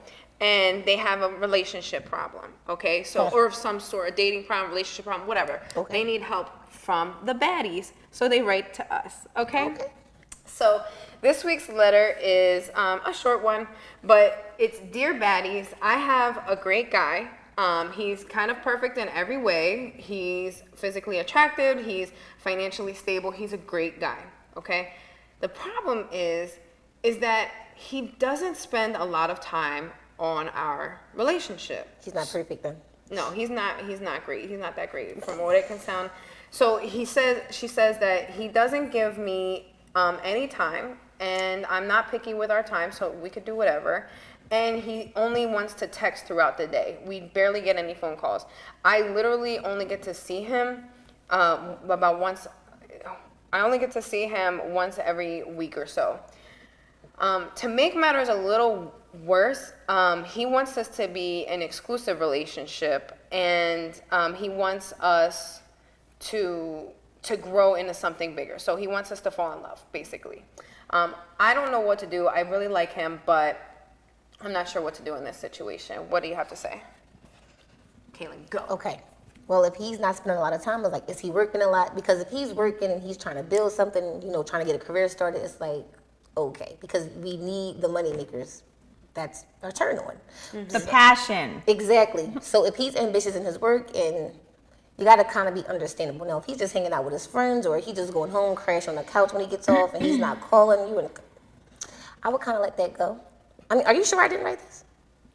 [SPEAKER 1] and they have a relationship problem, okay? So, or of some sort, a dating problem, relationship problem, whatever.
[SPEAKER 2] Okay.
[SPEAKER 1] They need help from the baddies, so they write to us, okay? So, this week's letter is a short one, but it's Dear Baddies. I have a great guy. He's kind of perfect in every way. He's physically attractive. He's financially stable. He's a great guy, okay? The problem is that he doesn't spend a lot of time on our relationship.
[SPEAKER 2] He's not perfect then.
[SPEAKER 1] No, he's not great. He's not that great from what it can sound. So she says that he doesn't give me any time, and I'm not picky with our time, so we could do whatever. And he only wants to text throughout the day. We barely get any phone calls. I literally only get to see him about once. I only get to see him once every week or so. To make matters a little worse, he wants us to be an exclusive relationship, and he wants us to grow into something bigger. So he wants us to fall in love, basically. I don't know what to do. I really like him, but I'm not sure what to do in this situation. What do you have to say? Kaylin, go.
[SPEAKER 2] Okay. Well, if he's not spending a lot of time, it's like, is he working a lot? Because if he's working and he's trying to build something, trying to get a career started, it's like, okay. Because we need the money makers. That's our turn on.
[SPEAKER 3] Mm-hmm. The passion.
[SPEAKER 2] Exactly. So if he's ambitious in his work, and you got to kind of be understandable. Now, if he's just hanging out with his friends or he's just going home, crash on the couch when he gets off, and he's not calling you, I would kind of let that go. I mean, are you sure I didn't write this?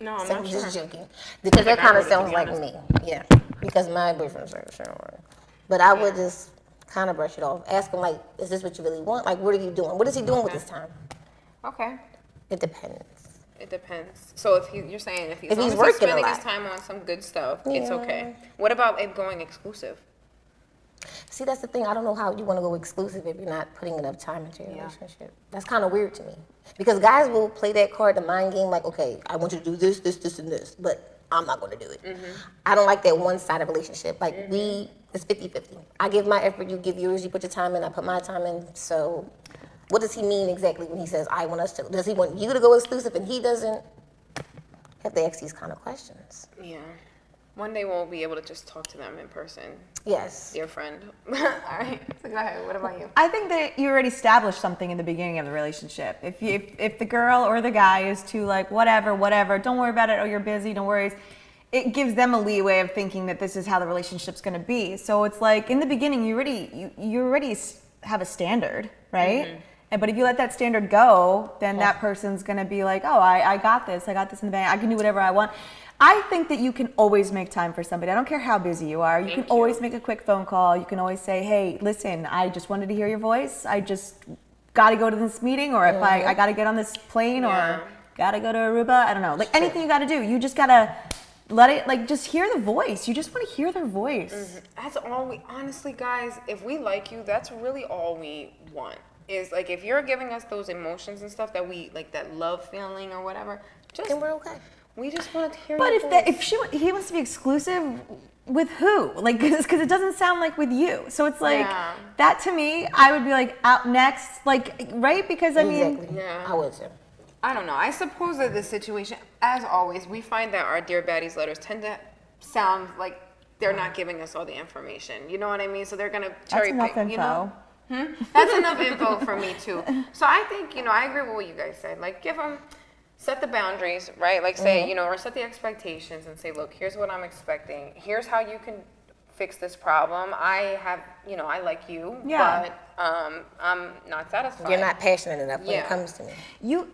[SPEAKER 1] No, I'm
[SPEAKER 2] So
[SPEAKER 1] not
[SPEAKER 2] I'm
[SPEAKER 1] sure.
[SPEAKER 2] just joking. Because that
[SPEAKER 1] I
[SPEAKER 2] kind of
[SPEAKER 1] wrote it, to
[SPEAKER 2] sounds
[SPEAKER 1] be
[SPEAKER 2] like
[SPEAKER 1] honest.
[SPEAKER 2] me. Yeah. Because my boyfriend's sure. But I would just kind of brush it off. Ask him, like, is this what you really want? Like, what are you doing? What is he doing with his time?
[SPEAKER 1] Okay.
[SPEAKER 2] It depends.
[SPEAKER 1] It depends. So you're saying if
[SPEAKER 2] If
[SPEAKER 1] long
[SPEAKER 2] he's
[SPEAKER 1] as
[SPEAKER 2] working a
[SPEAKER 1] spending his
[SPEAKER 2] lot.
[SPEAKER 1] time on some good stuff, it's
[SPEAKER 2] Yeah.
[SPEAKER 1] okay. What about it going exclusive?
[SPEAKER 2] See, that's the thing. I don't know how you want to go exclusive if you're not putting enough time into your relationship. That's kind of weird to me. Because guys will play that card, the mind game, like, okay, I want you to do this, this, this, and this, but I'm not going to do it. I don't like that one-sided relationship. Like, it's 50-50. I give my effort, you give yours, you put your time in, I put my time in. So what does he mean exactly when he says, I want us to? Does he want you to go exclusive and he doesn't? You have to ask these kind of questions.
[SPEAKER 1] Yeah. One day we'll be able to just talk to them in person.
[SPEAKER 2] Yes.
[SPEAKER 1] Dear friend. All right. So go ahead. What about you?
[SPEAKER 3] I think that you already established something in the beginning of the relationship. If the girl or the guy is too like, whatever, don't worry about it, oh, you're busy, don't worry. it gives them a leeway of thinking that this is how the relationship's going to be. So it's like in the beginning, you already have a standard, right? But if you let that standard go, then that person's going to be like, oh, I got this. I got this in the bank. I can do whatever I want. I think that you can always make time for somebody. I don't care how busy you are. You can always make a quick phone call. You can always say, hey, listen, I just wanted to hear your voice. I just got to go to this meeting, or if I got to get on this plane, or got to go to Aruba. I don't know. Like anything you got to do. You just got to let it, like, just hear the voice. You just want to hear their voice.
[SPEAKER 1] That's all we, honestly, guys, if we like you, that's really all we want. Is like, if you're giving us those emotions and stuff that we, like that love feeling or whatever, just,
[SPEAKER 2] Then we're okay.
[SPEAKER 1] we just want to hear
[SPEAKER 3] But
[SPEAKER 1] your voice.
[SPEAKER 3] he wants to be exclusive, with who? Like, because it doesn't sound like with you. So it's like, that to me, I would be like, out next, like, right? Because I mean,
[SPEAKER 2] Exactly. I would too.
[SPEAKER 1] I don't know. I suppose that this situation, as always, we find that our Dear Baddies letters tend to sound like they're not giving us all the information. You know what I mean? So they're going to cherry
[SPEAKER 3] that's
[SPEAKER 1] pick,
[SPEAKER 3] enough
[SPEAKER 1] you know?
[SPEAKER 3] info.
[SPEAKER 1] That's enough info for me too. So I think, I agree with what you guys said. Like, give them, set the boundaries, right? Like say, or set the expectations and say, look, here's what I'm expecting. Here's how you can fix this problem. I have, I like you, but I'm not satisfied.
[SPEAKER 2] You're not passionate enough when it comes to me.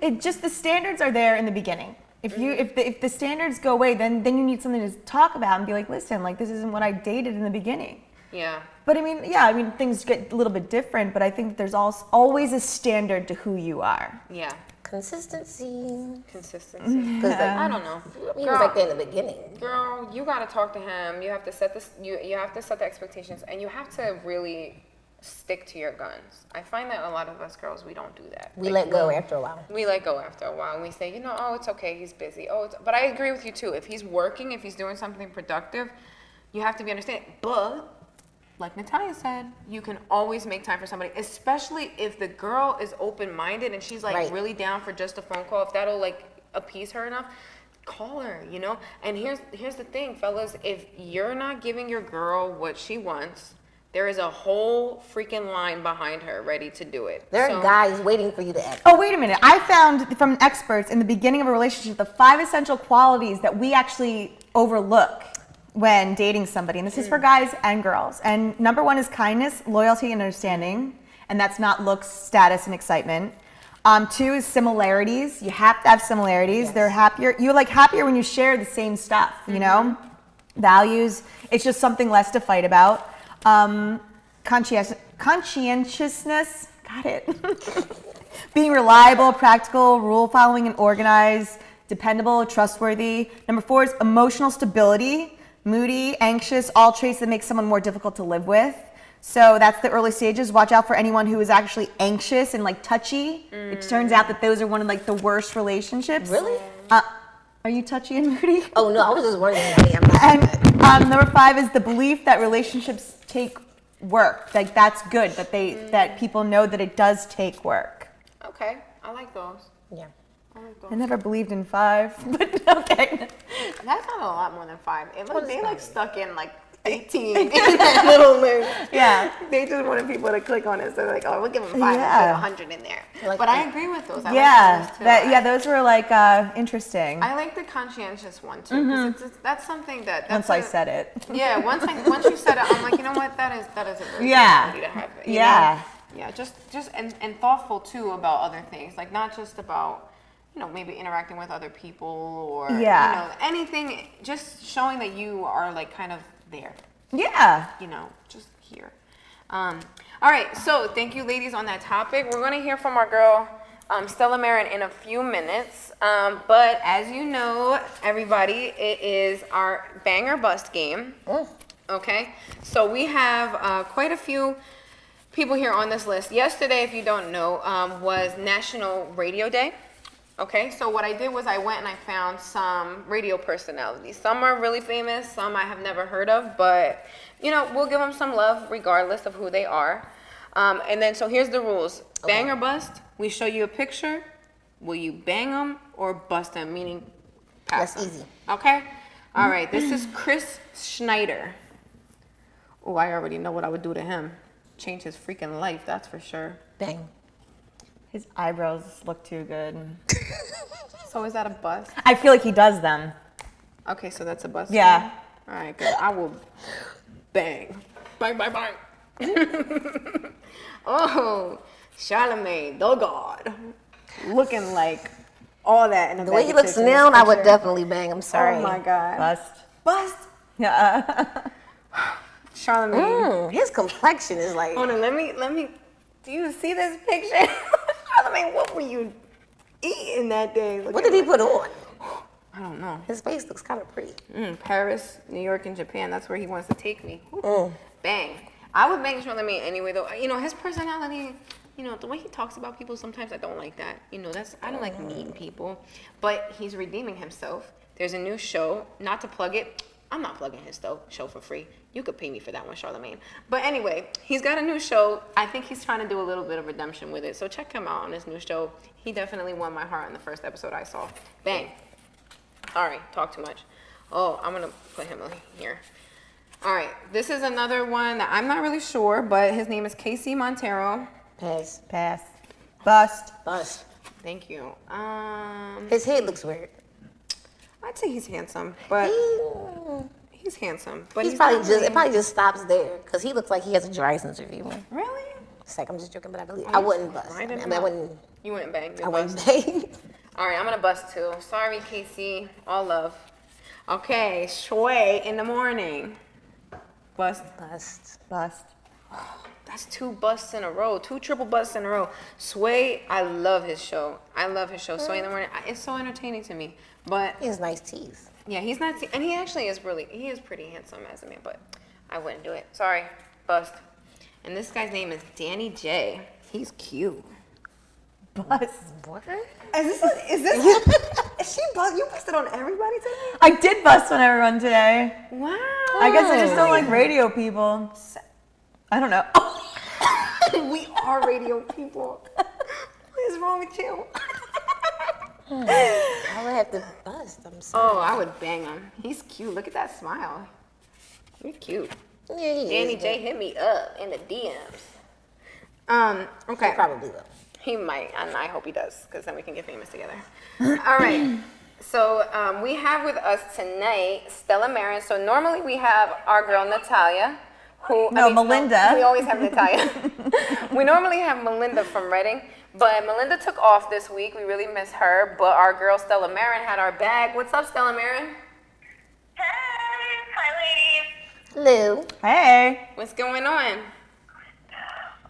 [SPEAKER 3] The standards are there in the beginning. If the standards go away, then you need something to talk about and be like, listen, like, this isn't what I dated in the beginning.
[SPEAKER 1] Yeah.
[SPEAKER 3] But I mean, things get a little bit different, but I think there's always a standard to who you are.
[SPEAKER 1] Yeah.
[SPEAKER 2] Consistency.
[SPEAKER 1] Because I don't know.
[SPEAKER 2] He was like that in the beginning.
[SPEAKER 1] Girl, you got to talk to him. You have to set this. You have to set the expectations, and you have to really stick to your guns. I find that a lot of us girls, we don't do that.
[SPEAKER 2] We let go after a while.
[SPEAKER 1] We let go after a while. And we say, oh, it's okay. He's busy. But I agree with you too. If he's working, if he's doing something productive, you have to be understanding. But like Natalia said, you can always make time for somebody, especially if the girl is open-minded and she's like really down for just a phone call. If that'll like appease her enough, call her, And here's the thing, fellas, if you're not giving your girl what she wants, there is a whole freaking line behind her ready to do it.
[SPEAKER 2] There are guys waiting for you to act.
[SPEAKER 3] Oh, wait a minute. I found from experts in the beginning of a relationship the 5 essential qualities that we actually overlook when dating somebody. And this is for guys and girls. And number 1 is kindness, loyalty, and understanding. And that's not looks, status, and excitement. 2 is similarities. You have to have similarities.
[SPEAKER 2] Yes.
[SPEAKER 3] They're happier. You're like happier when you share the same stuff, Values. It's just something less to fight about. Conscientiousness. Got it. Being reliable, practical, rule following, and organized. Dependable, trustworthy. Number 4 is emotional stability. Moody, anxious, all traits that make someone more difficult to live with. So that's the early stages. Watch out for anyone who is actually anxious and like touchy. It turns out that those are one of like the worst relationships.
[SPEAKER 2] Really?
[SPEAKER 3] Are you touchy and moody?
[SPEAKER 2] Oh no, I was just wondering.
[SPEAKER 3] And number 5 is the belief that relationships take work. Like that's good. That people know that it does take work.
[SPEAKER 1] Okay, I like those.
[SPEAKER 2] Yeah.
[SPEAKER 3] I never believed in 5, but okay.
[SPEAKER 1] That's not a lot more than 5. They like stuck in like 18
[SPEAKER 2] Little moon.
[SPEAKER 3] Yeah.
[SPEAKER 1] They just wanted people to click on it, so they're like, oh, we'll give them 5 and put 100 in there.
[SPEAKER 2] Like
[SPEAKER 1] but
[SPEAKER 2] that.
[SPEAKER 1] I agree with those. I
[SPEAKER 3] Yeah.
[SPEAKER 1] like those too.
[SPEAKER 3] Those were like interesting.
[SPEAKER 1] I like the conscientious one too, because that's something that's
[SPEAKER 3] Once I said it.
[SPEAKER 1] Yeah, once you said it, I'm like, you know what, that is a really
[SPEAKER 3] Yeah.
[SPEAKER 1] good quality to have. you
[SPEAKER 3] Yeah.
[SPEAKER 1] know? Yeah, just and thoughtful too about other things, like not just about maybe interacting with other people or anything, just showing that you are like kind of there.
[SPEAKER 3] Yeah.
[SPEAKER 1] Just here. All right, so thank you, ladies, on that topic. We're going to hear from our girl, Stella Marin, in a few minutes. But as you know, everybody, it is our bang or bust game. Okay? So we have quite a few people here on this list. Yesterday, if you don't know, was National Radio Day. Okay, so what I did was I went and I found some radio personalities. Some are really famous, some I have never heard of, but we'll give them some love regardless of who they are. And then, so here's the rules. Okay. Bang or bust, we show you a picture. Will you bang them or bust them, meaning pass them?
[SPEAKER 2] That's easy.
[SPEAKER 1] Okay? All right, this is Chris Schneider. Oh, I already know what I would do to him. Change his freaking life, that's for sure.
[SPEAKER 2] Bang.
[SPEAKER 3] His eyebrows look too good.
[SPEAKER 1] So is that a bust?
[SPEAKER 3] I feel like he does them.
[SPEAKER 1] Okay, so that's a bust.
[SPEAKER 3] Yeah.
[SPEAKER 1] All right, good. I will bang. Bang, bang, bang. Oh, Charlemagne, the God. Looking like all that in a
[SPEAKER 2] The
[SPEAKER 1] bag
[SPEAKER 2] way he
[SPEAKER 1] of
[SPEAKER 2] looks
[SPEAKER 1] chips in this
[SPEAKER 2] now, I would
[SPEAKER 1] picture.
[SPEAKER 2] definitely bang. I'm sorry.
[SPEAKER 1] Oh my God.
[SPEAKER 3] Bust.
[SPEAKER 1] Bust.
[SPEAKER 3] Yeah.
[SPEAKER 1] Charlemagne.
[SPEAKER 2] His complexion is like.
[SPEAKER 1] Hold on, let me. Do you see this picture? Charlemagne, what were you eating that day?
[SPEAKER 2] What did he put on?
[SPEAKER 1] I don't know.
[SPEAKER 2] His face looks kind of pretty.
[SPEAKER 1] Paris, New York, and Japan. That's where he wants to take me. Bang. I would bang Charlemagne anyway, though. You know, his personality, you know, the way he talks about people, sometimes I don't like that. You know, I don't like mean people. But he's redeeming himself. There's a new show. Not to plug it. I'm not plugging his show for free. You could pay me for that one, Charlemagne. But anyway, he's got a new show. I think he's trying to do a little bit of redemption with it. So check him out on his new show. He definitely won my heart in the first episode I saw. Bang. Sorry, talk too much. Oh, I'm going to put him here. All right, this is another one that I'm not really sure, but his name is Casey Montero.
[SPEAKER 2] Pass.
[SPEAKER 3] Pass. Bust.
[SPEAKER 2] Bust.
[SPEAKER 1] Thank you.
[SPEAKER 2] His head looks weird.
[SPEAKER 1] I'd say he's handsome, but he's handsome. But
[SPEAKER 2] He's probably
[SPEAKER 1] not
[SPEAKER 2] just.
[SPEAKER 1] really-
[SPEAKER 2] It probably just stops there because he looks like he has a dry sense of humor.
[SPEAKER 1] Really?
[SPEAKER 2] It's like I'm just joking, but I believe I wouldn't bust. I
[SPEAKER 1] didn't
[SPEAKER 2] mean, I
[SPEAKER 1] know.
[SPEAKER 2] wouldn't.
[SPEAKER 1] You wouldn't bang.
[SPEAKER 2] I wouldn't bang.
[SPEAKER 1] All right, I'm gonna bust too. Sorry, Casey. All love. Okay, Shui in the morning. Bust.
[SPEAKER 2] Bust.
[SPEAKER 3] Bust.
[SPEAKER 1] That's 2 busts in a row, 2 triple busts in a row. Sway, I love his show. Sway in the morning. It's so entertaining to me. But
[SPEAKER 2] He has nice teeth.
[SPEAKER 1] yeah, he's not, and he actually is pretty handsome as a man, but I wouldn't do it. Sorry, bust. And this guy's name is Danny J. He's cute.
[SPEAKER 3] Bust.
[SPEAKER 2] What?
[SPEAKER 1] Is she bust? You busted on everybody today?
[SPEAKER 3] I did bust on everyone today.
[SPEAKER 1] Wow.
[SPEAKER 3] I guess I just don't like radio people. I don't know.
[SPEAKER 1] We are radio people. What is wrong with you?
[SPEAKER 2] I would have to bust. I'm sorry.
[SPEAKER 1] Oh, I would bang him. He's cute. Look at that smile. You're cute.
[SPEAKER 2] Yeah, he
[SPEAKER 1] Danny
[SPEAKER 2] is,
[SPEAKER 1] J, hit me up in the DMs.
[SPEAKER 2] but
[SPEAKER 1] Okay.
[SPEAKER 2] He probably will.
[SPEAKER 1] He might, and I hope he does, because then we can get famous together. All right. So we have with us tonight Stella Marin. So normally we have our girl Natalia,
[SPEAKER 3] Melinda.
[SPEAKER 1] We always have Natalia. We normally have Melinda from Reading, but Melinda took off this week. We really miss her. But our girl Stella Marin had our bag. What's up, Stella Marin?
[SPEAKER 4] Hey, hi ladies.
[SPEAKER 2] Lou.
[SPEAKER 3] Hey.
[SPEAKER 1] What's going on?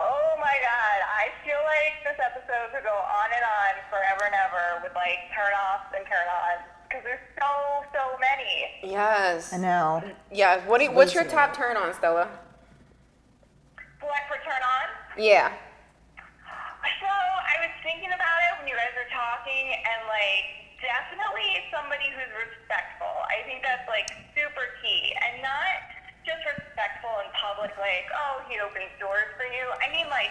[SPEAKER 4] Oh my god, I feel like this episode could go on and on forever and ever with like turn-offs and turn-ons because there's so many.
[SPEAKER 1] Yes.
[SPEAKER 3] I know.
[SPEAKER 1] Yeah. What's your top turn on, Stella?
[SPEAKER 4] What for turn-on?
[SPEAKER 1] Yeah.
[SPEAKER 4] So I was thinking about it when you guys were talking and like definitely somebody who's respectful. I think that's like super key and not just respectful in public, like, oh, he opens doors for you. I mean, like,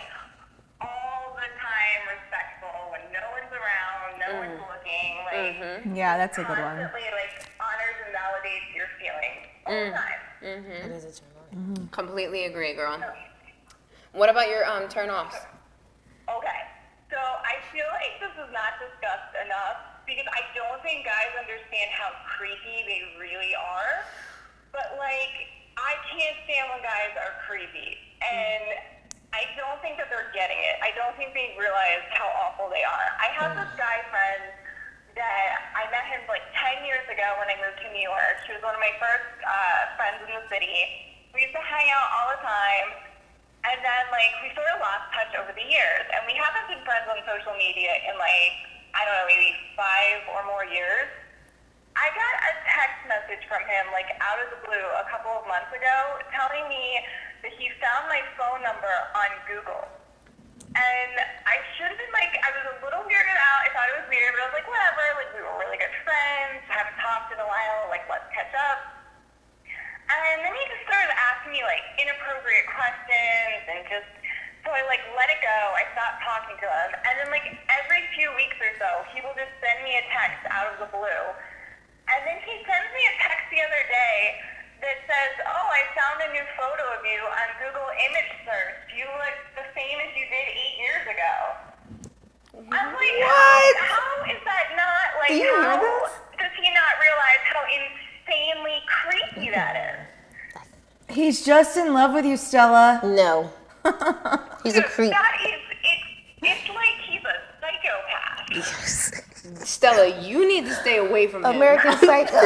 [SPEAKER 4] all the time respectful when no one's around, no one's looking, like,
[SPEAKER 3] Yeah, that's a good one.
[SPEAKER 4] constantly, like, honors and validates your feelings all the time.
[SPEAKER 2] That is a turn on.
[SPEAKER 1] Completely agree, girl. What about your turn offs?
[SPEAKER 4] Okay, so I feel like this is not discussed enough because I don't think guys understand how creepy they really are. But, like, I can't stand when guys are creepy, and I don't think that they're getting it. I don't think they realize how awful they are. I have this guy friend that I met him like 10 years ago when I moved to New York. He was one of my first friends in the city. We used to hang out all the time, and then like we sort of lost touch over the years, and we haven't been friends on social media in like, I don't know, maybe 5 or more years. I got a text message from him, like, out of the blue a couple of months ago telling me that he found my phone number on Google. And I should have been, like, I was a little weirded out. I thought it was weird, but I was like, whatever. Like, we were really good friends. Haven't talked in a while. Like, let's catch up. And then he just started asking me, like, inappropriate questions and just... So I, like, let it go. I stopped talking to him. And then, like, every few weeks or so, he will just send me a text out of the blue. And then he sends me a text the other day that says, oh, I found a new photo of you on Google image search. You look the same as you did 8 years ago. I'm like,
[SPEAKER 1] What?
[SPEAKER 4] how is that not, like,
[SPEAKER 1] Do you hear
[SPEAKER 4] how
[SPEAKER 1] this?
[SPEAKER 4] does he not realize how insane
[SPEAKER 3] He's just in love with you, Stella.
[SPEAKER 2] No. He's a creep.
[SPEAKER 4] It's like he's a psychopath.
[SPEAKER 2] Yes.
[SPEAKER 1] Stella, you need to stay away from him.
[SPEAKER 2] American Psycho.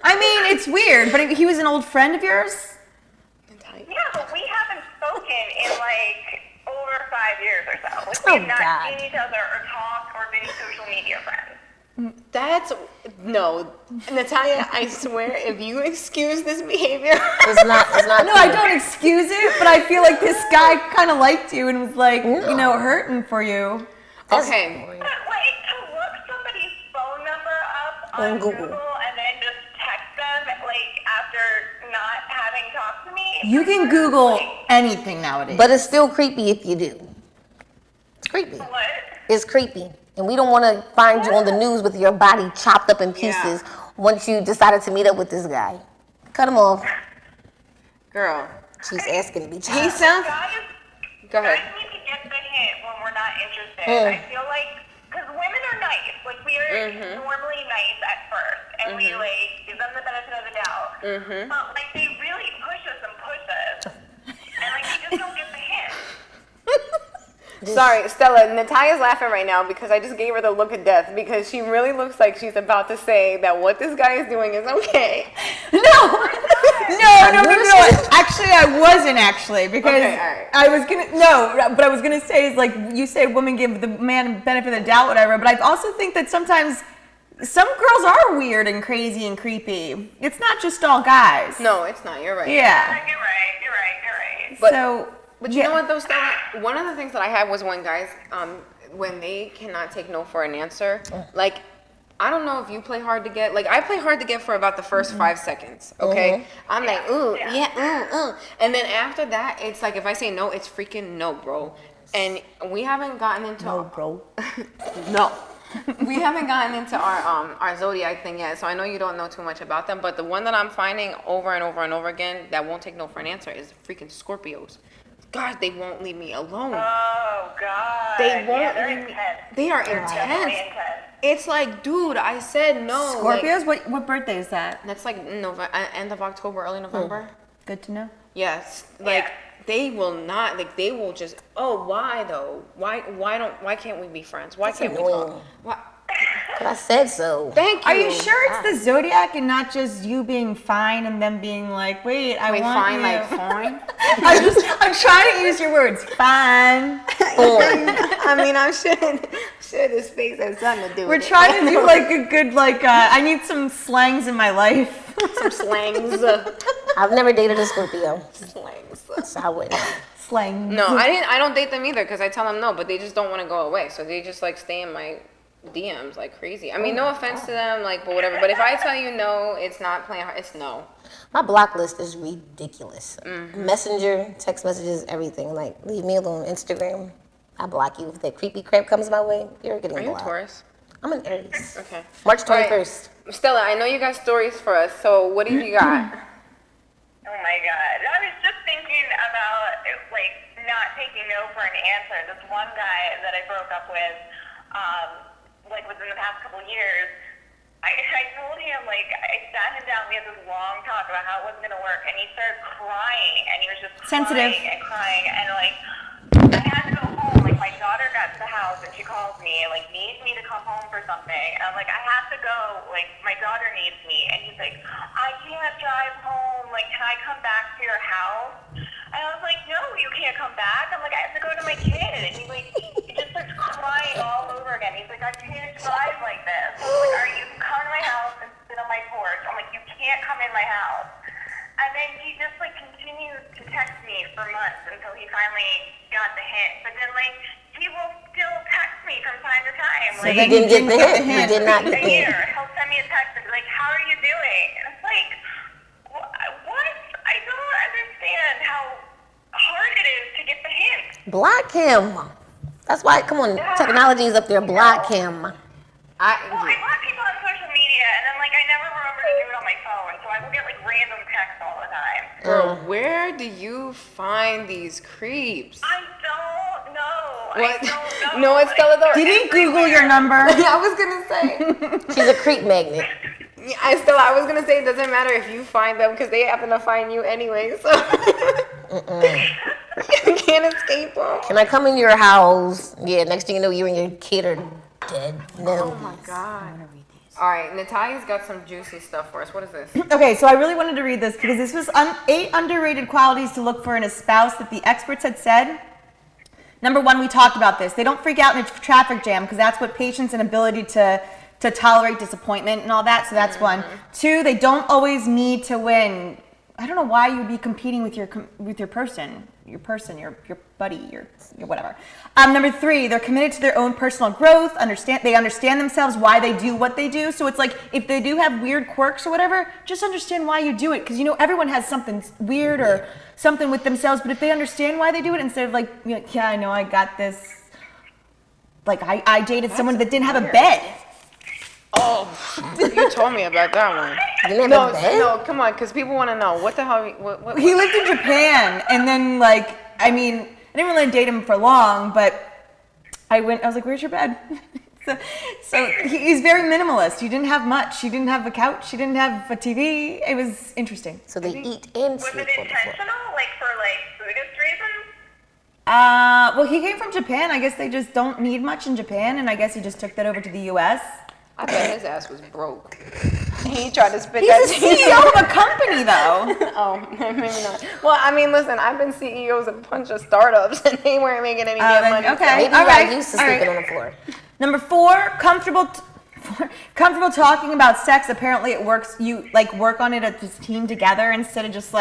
[SPEAKER 3] I mean, it's weird, but he was an old friend of yours?
[SPEAKER 4] Yeah, but we haven't spoken in like over 5 years or so. Like,
[SPEAKER 2] Oh,
[SPEAKER 4] we have not
[SPEAKER 2] God.
[SPEAKER 4] seen each other or talked or been social media friends.
[SPEAKER 1] That's no, Natalia. I swear, if you excuse this behavior,
[SPEAKER 2] It's not.
[SPEAKER 3] No, I don't excuse it, but I feel like this guy kind of liked you and was like, hurting for you.
[SPEAKER 1] okay.
[SPEAKER 4] But like to look somebody's phone number up on
[SPEAKER 2] On Google.
[SPEAKER 4] Google and then just text them like after not having talked to me.
[SPEAKER 3] You can Google anything nowadays.
[SPEAKER 2] But it's still creepy if you do. It's creepy.
[SPEAKER 4] What?
[SPEAKER 2] It's creepy. And we don't want to find you on the news with your body chopped up in pieces once you decided to meet up with this guy. Cut him off.
[SPEAKER 1] Girl,
[SPEAKER 2] She's asking to be
[SPEAKER 1] he
[SPEAKER 2] chopped.
[SPEAKER 1] sounds.
[SPEAKER 4] Guys,
[SPEAKER 1] Go ahead.
[SPEAKER 4] guys need to get the hint when we're not interested. I feel like, because women are nice. Like, we are normally nice at first. And we, like, give them the benefit of the doubt. But, like, they really push us and push us. And, like, we just don't get the hint.
[SPEAKER 1] Sorry, Stella. Natalia's laughing right now because I just gave her the look of death because she really looks like she's about to say that what this guy is doing is okay.
[SPEAKER 3] No. Actually, I wasn't actually because
[SPEAKER 1] Okay, all right.
[SPEAKER 3] I was gonna But I was gonna say is like you say, women give the man benefit of the doubt, whatever. But I also think that sometimes some girls are weird and crazy and creepy. It's not just all guys.
[SPEAKER 1] No, it's not. You're right.
[SPEAKER 3] Yeah.
[SPEAKER 4] You're right.
[SPEAKER 1] But- But you
[SPEAKER 3] yeah.
[SPEAKER 1] know what though, Stella? One of the things that I had was when guys, when they cannot take no for an answer, like, I don't know if you play hard to get. Like, I play hard to get for about the first 5 seconds, okay? I'm like, ooh, yeah. And then after that, it's like, if I say no, it's freaking no, bro. And we haven't gotten into...
[SPEAKER 3] bro.
[SPEAKER 1] No. We haven't gotten into our zodiac thing yet, so I know you don't know too much about them, but the one that I'm finding over and over and over again that won't take no for an answer is freaking Scorpios. God, they won't leave me alone.
[SPEAKER 4] Oh, God.
[SPEAKER 1] They won't
[SPEAKER 4] Yeah, they're
[SPEAKER 1] leave me.
[SPEAKER 4] intense.
[SPEAKER 1] They are
[SPEAKER 4] They're
[SPEAKER 1] intense.
[SPEAKER 4] definitely intense.
[SPEAKER 1] It's like, dude, I said no.
[SPEAKER 3] Scorpios?
[SPEAKER 1] Like,
[SPEAKER 3] What birthday is that?
[SPEAKER 1] that's like end of October, early November.
[SPEAKER 3] Good to know.
[SPEAKER 1] Yes, like they will not. Like they will just. Oh, why though? Why can't we be friends? Why can't we talk?
[SPEAKER 2] annoying.
[SPEAKER 1] Why?
[SPEAKER 2] But I said so.
[SPEAKER 1] Thank you.
[SPEAKER 3] Are you sure it's the zodiac and not just you being fine and them being like, wait, I
[SPEAKER 1] Wait,
[SPEAKER 3] want
[SPEAKER 1] fine,
[SPEAKER 3] you.
[SPEAKER 1] like fine.
[SPEAKER 3] I'm trying to use your words. Fine.
[SPEAKER 1] I mean, I'm sure this face has something to do
[SPEAKER 3] We're
[SPEAKER 1] with
[SPEAKER 3] trying to do like a good I need some slangs in my life.
[SPEAKER 1] some slangs.
[SPEAKER 2] I've never dated a Scorpio,
[SPEAKER 1] Slangs.
[SPEAKER 2] so I wouldn't.
[SPEAKER 3] Slangs.
[SPEAKER 1] No, I don't date them either because I tell them no, but they just don't want to go away. So they just like stay in my DMs like crazy. I mean, no offense to them, like, but whatever. But if I tell you no, it's not playing hard. It's no.
[SPEAKER 2] My block list is ridiculous. Messenger, text messages, everything. Like, leave me alone. Instagram, I block you. If that creepy crap comes my way, you're getting
[SPEAKER 1] Are you a
[SPEAKER 2] blocked.
[SPEAKER 1] Taurus?
[SPEAKER 2] I'm an Aries.
[SPEAKER 1] Okay.
[SPEAKER 2] March
[SPEAKER 1] All right.
[SPEAKER 2] 21st.
[SPEAKER 1] Stella, I know you got stories for us. So what do you got?
[SPEAKER 4] Oh my God. I was just thinking about like not taking no for an answer. This one guy that I broke up with, like within the past couple years, I told him, like, I sat him down, we had this long talk about how it wasn't going to work, and he started crying, and he was just
[SPEAKER 3] Sensitive.
[SPEAKER 4] crying, and like, I had to go home. Like, my daughter got to the house, and she calls me, and, like, needs me to come home for something. And I'm like, I have to go. Like, my daughter needs me. And he's like, I can't drive home. Like, can I come back to your house? And I was like, no, you can't come back. I'm like, I have to go to my kid. And he, like, he just starts crying all over again. He's like, I can't drive like this. I was like, all right, you can come to my house and sit on my porch. I'm like, you can't come in my house. And then he just, like, continued to text me for months until he finally got the hint. But then, like, he will still text me from time to time.
[SPEAKER 2] So
[SPEAKER 4] Like,
[SPEAKER 2] he didn't get the hint. He did not get
[SPEAKER 4] a
[SPEAKER 2] the
[SPEAKER 4] year.
[SPEAKER 2] hint.
[SPEAKER 4] He'll send me a text and be like, how are you doing? And it's like, what? I don't understand how hard it is to get the hint.
[SPEAKER 2] Block him. That's why, come on, technology is up there. Block him.
[SPEAKER 4] Well, I block people on social media, and then, like, I never remember to do it on my phone, so I will get, like, random texts all the time.
[SPEAKER 1] Girl, where do you find these creeps?
[SPEAKER 4] I don't know.
[SPEAKER 1] What?
[SPEAKER 4] I don't know.
[SPEAKER 1] No, it's Stella though.
[SPEAKER 3] Did he Google your number?
[SPEAKER 1] I was gonna say.
[SPEAKER 2] She's a creep magnet.
[SPEAKER 1] I was gonna say it doesn't matter if you find them because they happen to find you anyway. So you can't escape them.
[SPEAKER 2] Can I come in your house? Yeah, next thing you know, you and your kid are dead. No.
[SPEAKER 1] Oh my god. All right, Natalia's got some juicy stuff for us. What is this?
[SPEAKER 3] Okay, so I really wanted to read this because this was 8 underrated qualities to look for in a spouse that the experts had said. Number 1, we talked about this. They don't freak out in a traffic jam because that's what patience and ability to tolerate disappointment and all that. So that's 1. 2, they don't always need to win. I don't know why you would be competing with your person, your buddy, your whatever. Number 3, they're committed to their own personal growth. They understand themselves, why they do what they do. So it's like if they do have weird quirks or whatever, just understand why you do it. Because everyone has something weird or something with themselves. But if they understand why they do it, instead of like, yeah, I know I got this. Like I dated someone that didn't have a bed.
[SPEAKER 1] Oh, you told me about that one. No, come on, because people want to know what the hell. What?
[SPEAKER 3] He lived in Japan, and then I didn't really date him for long, but I was like, "Where's your bed?" so he's very minimalist. He didn't have much. He didn't have a couch. He didn't have a TV. It was interesting.
[SPEAKER 2] So they eat and
[SPEAKER 4] Was
[SPEAKER 2] sleep
[SPEAKER 4] it
[SPEAKER 2] on the floor.
[SPEAKER 4] intentional, for Buddhist reasons?
[SPEAKER 3] Well, he came from Japan. I guess they just don't need much in Japan, and I guess he just took that over to the U.S.
[SPEAKER 1] I bet his ass was broke. He tried to spit
[SPEAKER 3] He's
[SPEAKER 1] that.
[SPEAKER 3] a CEO of a company, though.
[SPEAKER 1] Oh, maybe not. Well, I mean, listen, I've been CEOs of a bunch of startups, and they weren't making any damn money.
[SPEAKER 3] Okay.
[SPEAKER 2] Maybe
[SPEAKER 3] All
[SPEAKER 2] you're
[SPEAKER 3] right,
[SPEAKER 2] used to
[SPEAKER 3] all
[SPEAKER 2] sleeping
[SPEAKER 3] right.
[SPEAKER 2] on the floor.
[SPEAKER 3] Number 4, comfortable talking about sex. Apparently, it works. You work on it as a team together instead of just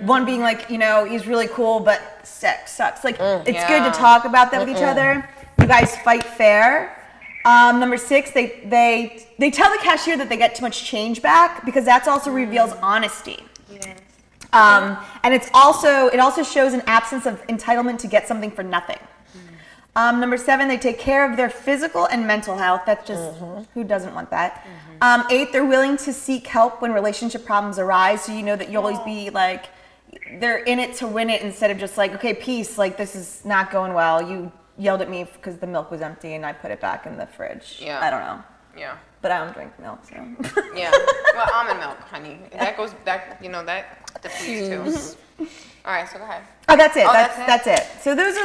[SPEAKER 3] one being he's really cool, but sex sucks. It's good to talk about that with each other. You guys fight fair. Number 6, they tell the cashier that they get too much change back because that's also reveals honesty.
[SPEAKER 1] Yes.
[SPEAKER 3] And it also shows an absence of entitlement to get something for nothing. Number 7, they take care of their physical and mental health. That's just who doesn't want that. 8, they're willing to seek help when relationship problems arise. So you know that you'll always be they're in it to win it instead of just okay, peace. This is not going well. You yelled at me because the milk was empty and I put it back in the fridge.
[SPEAKER 1] Yeah.
[SPEAKER 3] I don't know.
[SPEAKER 1] Yeah.
[SPEAKER 3] But I don't drink milk, so.
[SPEAKER 1] Yeah. Well, almond milk, honey. That that depletes too. All right, so go ahead.
[SPEAKER 3] Oh, that's it.
[SPEAKER 1] Oh,
[SPEAKER 3] That's it. So those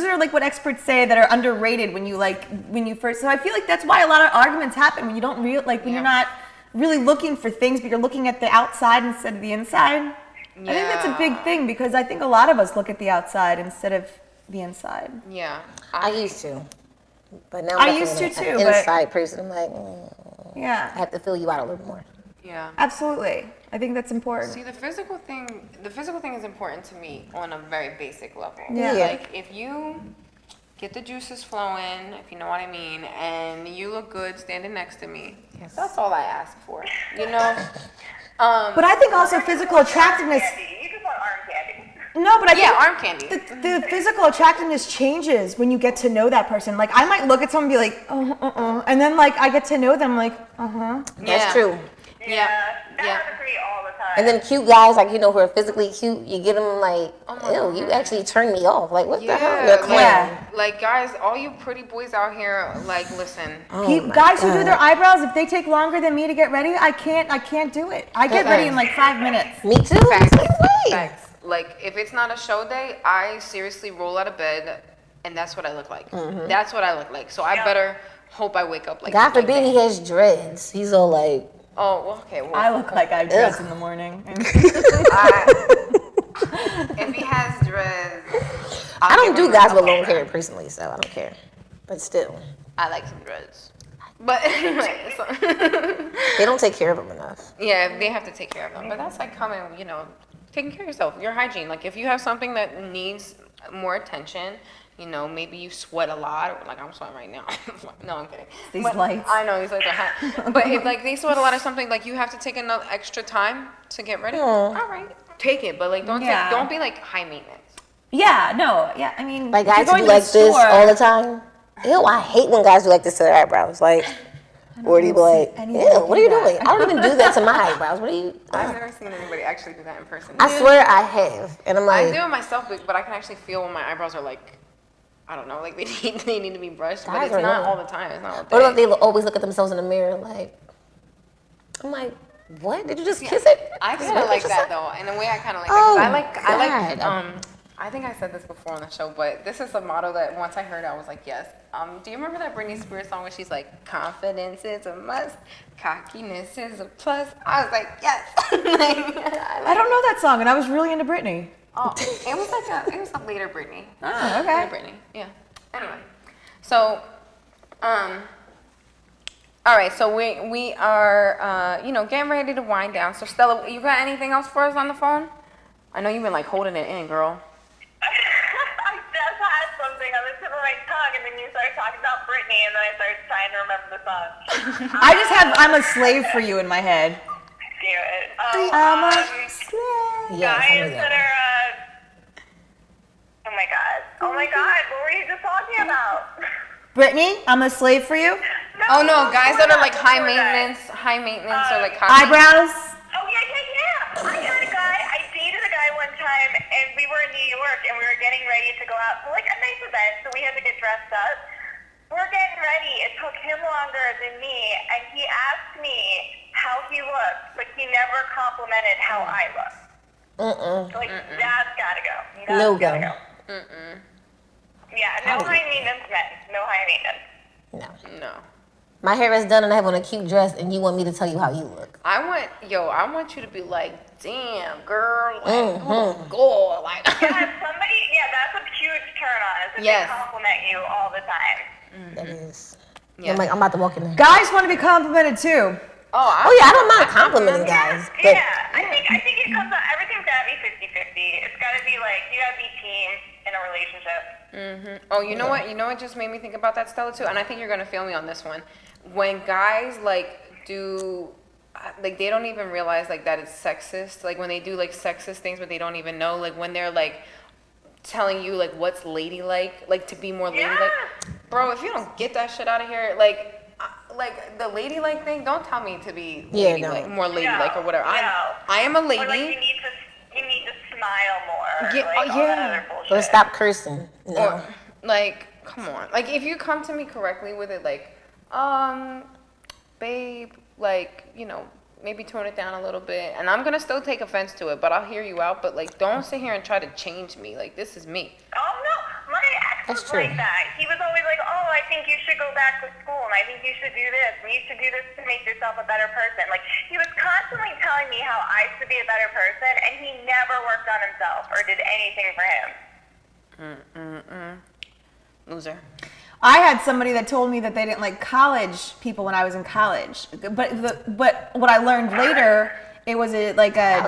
[SPEAKER 3] are what experts say that are underrated when you first. So I feel like that's why a lot of arguments happen when you don't when you're not really looking for things, but you're looking at the outside instead of the inside.
[SPEAKER 1] Yeah.
[SPEAKER 3] I think that's a big thing because I think a lot of us look at the outside instead of the inside.
[SPEAKER 1] Yeah.
[SPEAKER 2] I used to. But now
[SPEAKER 3] I
[SPEAKER 2] I'm
[SPEAKER 3] used to
[SPEAKER 2] definitely
[SPEAKER 3] too,
[SPEAKER 2] an
[SPEAKER 3] but-
[SPEAKER 2] inside person. I'm like, I
[SPEAKER 3] Yeah,
[SPEAKER 2] have to fill you out a little more.
[SPEAKER 1] Yeah.
[SPEAKER 3] absolutely. I think that's important.
[SPEAKER 1] See, the physical thing is important to me on a very basic level.
[SPEAKER 3] Yeah.
[SPEAKER 1] Like if you get the juices flowing, if you know what I mean, and you look good standing next to me, that's all I ask for.
[SPEAKER 3] But I think also physical attractiveness.
[SPEAKER 4] Candy. You just want arm candy.
[SPEAKER 3] No, but I think
[SPEAKER 1] arm candy.
[SPEAKER 3] the physical attractiveness changes when you get to know that person. I might look at someone and be like, and then I get to know them,
[SPEAKER 2] That's true.
[SPEAKER 1] Yeah.
[SPEAKER 4] That
[SPEAKER 1] Yeah.
[SPEAKER 4] happens to me all the time.
[SPEAKER 2] And then cute guys, who are physically cute, you get them ew, you actually turn me off. What the hell? You're a clown.
[SPEAKER 1] Like guys, all you pretty boys out here, listen.
[SPEAKER 3] Guys who do their eyebrows, if they take longer than me to get ready, I can't do it. I get ready in 5 minutes.
[SPEAKER 2] Me too.
[SPEAKER 1] Facts.
[SPEAKER 2] Same way.
[SPEAKER 1] Facts. If it's not a show day, I seriously roll out of bed, and that's what I look like. That's what I look like. So I better hope I wake up
[SPEAKER 2] God forbid
[SPEAKER 1] that.
[SPEAKER 2] he has dreads. He's all like,
[SPEAKER 1] Oh, well, okay. Well,
[SPEAKER 3] I look like I dress in the morning.
[SPEAKER 1] if he has dreads,
[SPEAKER 2] I don't
[SPEAKER 1] give him
[SPEAKER 2] do guys
[SPEAKER 1] a
[SPEAKER 2] with long
[SPEAKER 1] couple.
[SPEAKER 2] hair personally, so I don't care. But still,
[SPEAKER 1] I like some dreads. But anyway, so
[SPEAKER 2] they don't take care of them enough.
[SPEAKER 1] yeah, they have to take care of them. But that's coming, taking care of yourself, your hygiene. If you have something that needs more attention, maybe you sweat a lot, or I'm sweating right now. No, I'm kidding.
[SPEAKER 3] These
[SPEAKER 1] But
[SPEAKER 3] lights.
[SPEAKER 1] I know these lights are hot. But if they sweat a lot or something, you have to take another extra time to get ready. All right, take it, but
[SPEAKER 3] Yeah.
[SPEAKER 1] don't be high maintenance.
[SPEAKER 3] Yeah, no, yeah. I mean, if
[SPEAKER 2] Guys
[SPEAKER 3] you're
[SPEAKER 2] who
[SPEAKER 3] going
[SPEAKER 2] do
[SPEAKER 3] to
[SPEAKER 2] this
[SPEAKER 3] store-
[SPEAKER 2] all the time. Ew, I hate when guys do this to their eyebrows. Or do you be like,
[SPEAKER 3] anybody
[SPEAKER 2] ew, what are you
[SPEAKER 3] do that.
[SPEAKER 2] doing? I don't even do that to my eyebrows. What are you?
[SPEAKER 1] I've never seen anybody actually do that in person.
[SPEAKER 2] I swear I have. And I'm
[SPEAKER 1] I
[SPEAKER 2] like,
[SPEAKER 1] do it myself, but I can actually feel when my eyebrows are I don't know, they need to be brushed, but
[SPEAKER 2] Guys
[SPEAKER 1] it's
[SPEAKER 2] are
[SPEAKER 1] not
[SPEAKER 2] annoying.
[SPEAKER 1] all the time. It's not all
[SPEAKER 2] or
[SPEAKER 1] day.
[SPEAKER 2] they always look at themselves in the mirror I'm like, what? Did you just kiss it?
[SPEAKER 1] I kind of like that though. In a way, I kind of like
[SPEAKER 2] Oh,
[SPEAKER 1] that. 'Cause I like,
[SPEAKER 2] God.
[SPEAKER 1] I think I said this before on the show, but this is a motto that once I heard it, I was like, yes. Do you remember that Britney Spears song where she's like, confidence is a must, cockiness is a plus? I was like, yes.
[SPEAKER 3] I don't know that song, and I was really into Britney.
[SPEAKER 1] Oh, it was a later Britney.
[SPEAKER 3] Oh, okay.
[SPEAKER 1] Later Britney, yeah. Anyway, so, all right, so we are, getting ready to wind down. So Stella, you got anything else for us on the phone? I know you've been like holding it in, girl.
[SPEAKER 4] I just had something on the tip of my tongue, and then you started talking about Britney, and then I started trying to remember the song.
[SPEAKER 3] I just have "I'm a Slave for You" in my head.
[SPEAKER 4] Damn it.
[SPEAKER 3] I'm a slave.
[SPEAKER 2] Yes, I
[SPEAKER 4] Guys
[SPEAKER 2] knew
[SPEAKER 4] that
[SPEAKER 2] that.
[SPEAKER 4] are, oh my God, what were you just talking about?
[SPEAKER 3] Brittany, I'm a slave for you.
[SPEAKER 1] Oh no, guys that are like high
[SPEAKER 4] before that.
[SPEAKER 1] maintenance or like cocky.
[SPEAKER 3] Eyebrows.
[SPEAKER 4] Oh, yeah. I had a guy, I dated a guy one time, and we were in New York, and we were getting ready to go out to like a nice event, so we had to get dressed up. We're getting ready. It took him longer than me, and he asked me how he looked, but he never complimented how I looked. Like, that's gotta go. That's
[SPEAKER 2] No
[SPEAKER 4] gotta
[SPEAKER 2] go.
[SPEAKER 4] go. Yeah, no high maintenance men. No high maintenance.
[SPEAKER 2] No.
[SPEAKER 1] No.
[SPEAKER 2] My hair is done and I have on a cute dress and you want me to tell you how you look.
[SPEAKER 1] I want you to be like, damn, girl, like, go, like.
[SPEAKER 4] Yeah, that's a huge turn on, is if
[SPEAKER 1] Yes.
[SPEAKER 4] they compliment you all the time.
[SPEAKER 2] That is.
[SPEAKER 1] Yeah.
[SPEAKER 2] I'm like, I'm about to walk in there.
[SPEAKER 3] Guys want to be complimented too.
[SPEAKER 2] Oh yeah, I don't mind complimenting guys. But
[SPEAKER 4] Yeah, I think it comes out, everything's gotta be 50-50. It's gotta be like, you gotta be team in a relationship.
[SPEAKER 1] Oh, you know what? You know what just made me think about that, Stella, too? And I think you're gonna feel me on this one. When guys like do, like they don't even realize like that it's sexist. Like when they do like sexist things, but they don't even know. Like when they're like telling you like what's ladylike, like to be more ladylike.
[SPEAKER 4] Yeah.
[SPEAKER 1] Bro, if you don't get that shit out of here, like the ladylike thing, don't tell me to be
[SPEAKER 2] Yeah,
[SPEAKER 1] ladylike,
[SPEAKER 2] no.
[SPEAKER 1] more ladylike or whatever.
[SPEAKER 4] No.
[SPEAKER 1] I am a lady.
[SPEAKER 4] Or like you need to smile more.
[SPEAKER 1] Yeah,
[SPEAKER 4] like,
[SPEAKER 1] oh,
[SPEAKER 4] all that
[SPEAKER 1] yeah.
[SPEAKER 4] other bullshit.
[SPEAKER 2] or stop cursing. No.
[SPEAKER 1] Or, like, come on. Like, if you come to me correctly with it, like, babe, like, maybe tone it down a little bit. And I'm gonna still take offense to it, but I'll hear you out. But, like, don't sit here and try to change me. Like, this is me.
[SPEAKER 4] Oh no, my ex
[SPEAKER 2] That's
[SPEAKER 4] was
[SPEAKER 2] true.
[SPEAKER 4] like that. He was always like, oh, I think you should go back to school, and I think you should do this, and you should do this to make yourself a better person. Like, he was constantly telling me how I should be a better person, and he never worked on himself or did anything for him.
[SPEAKER 1] Loser.
[SPEAKER 3] I had somebody that told me that they didn't like college people when I was in college. But what I learned later, it was a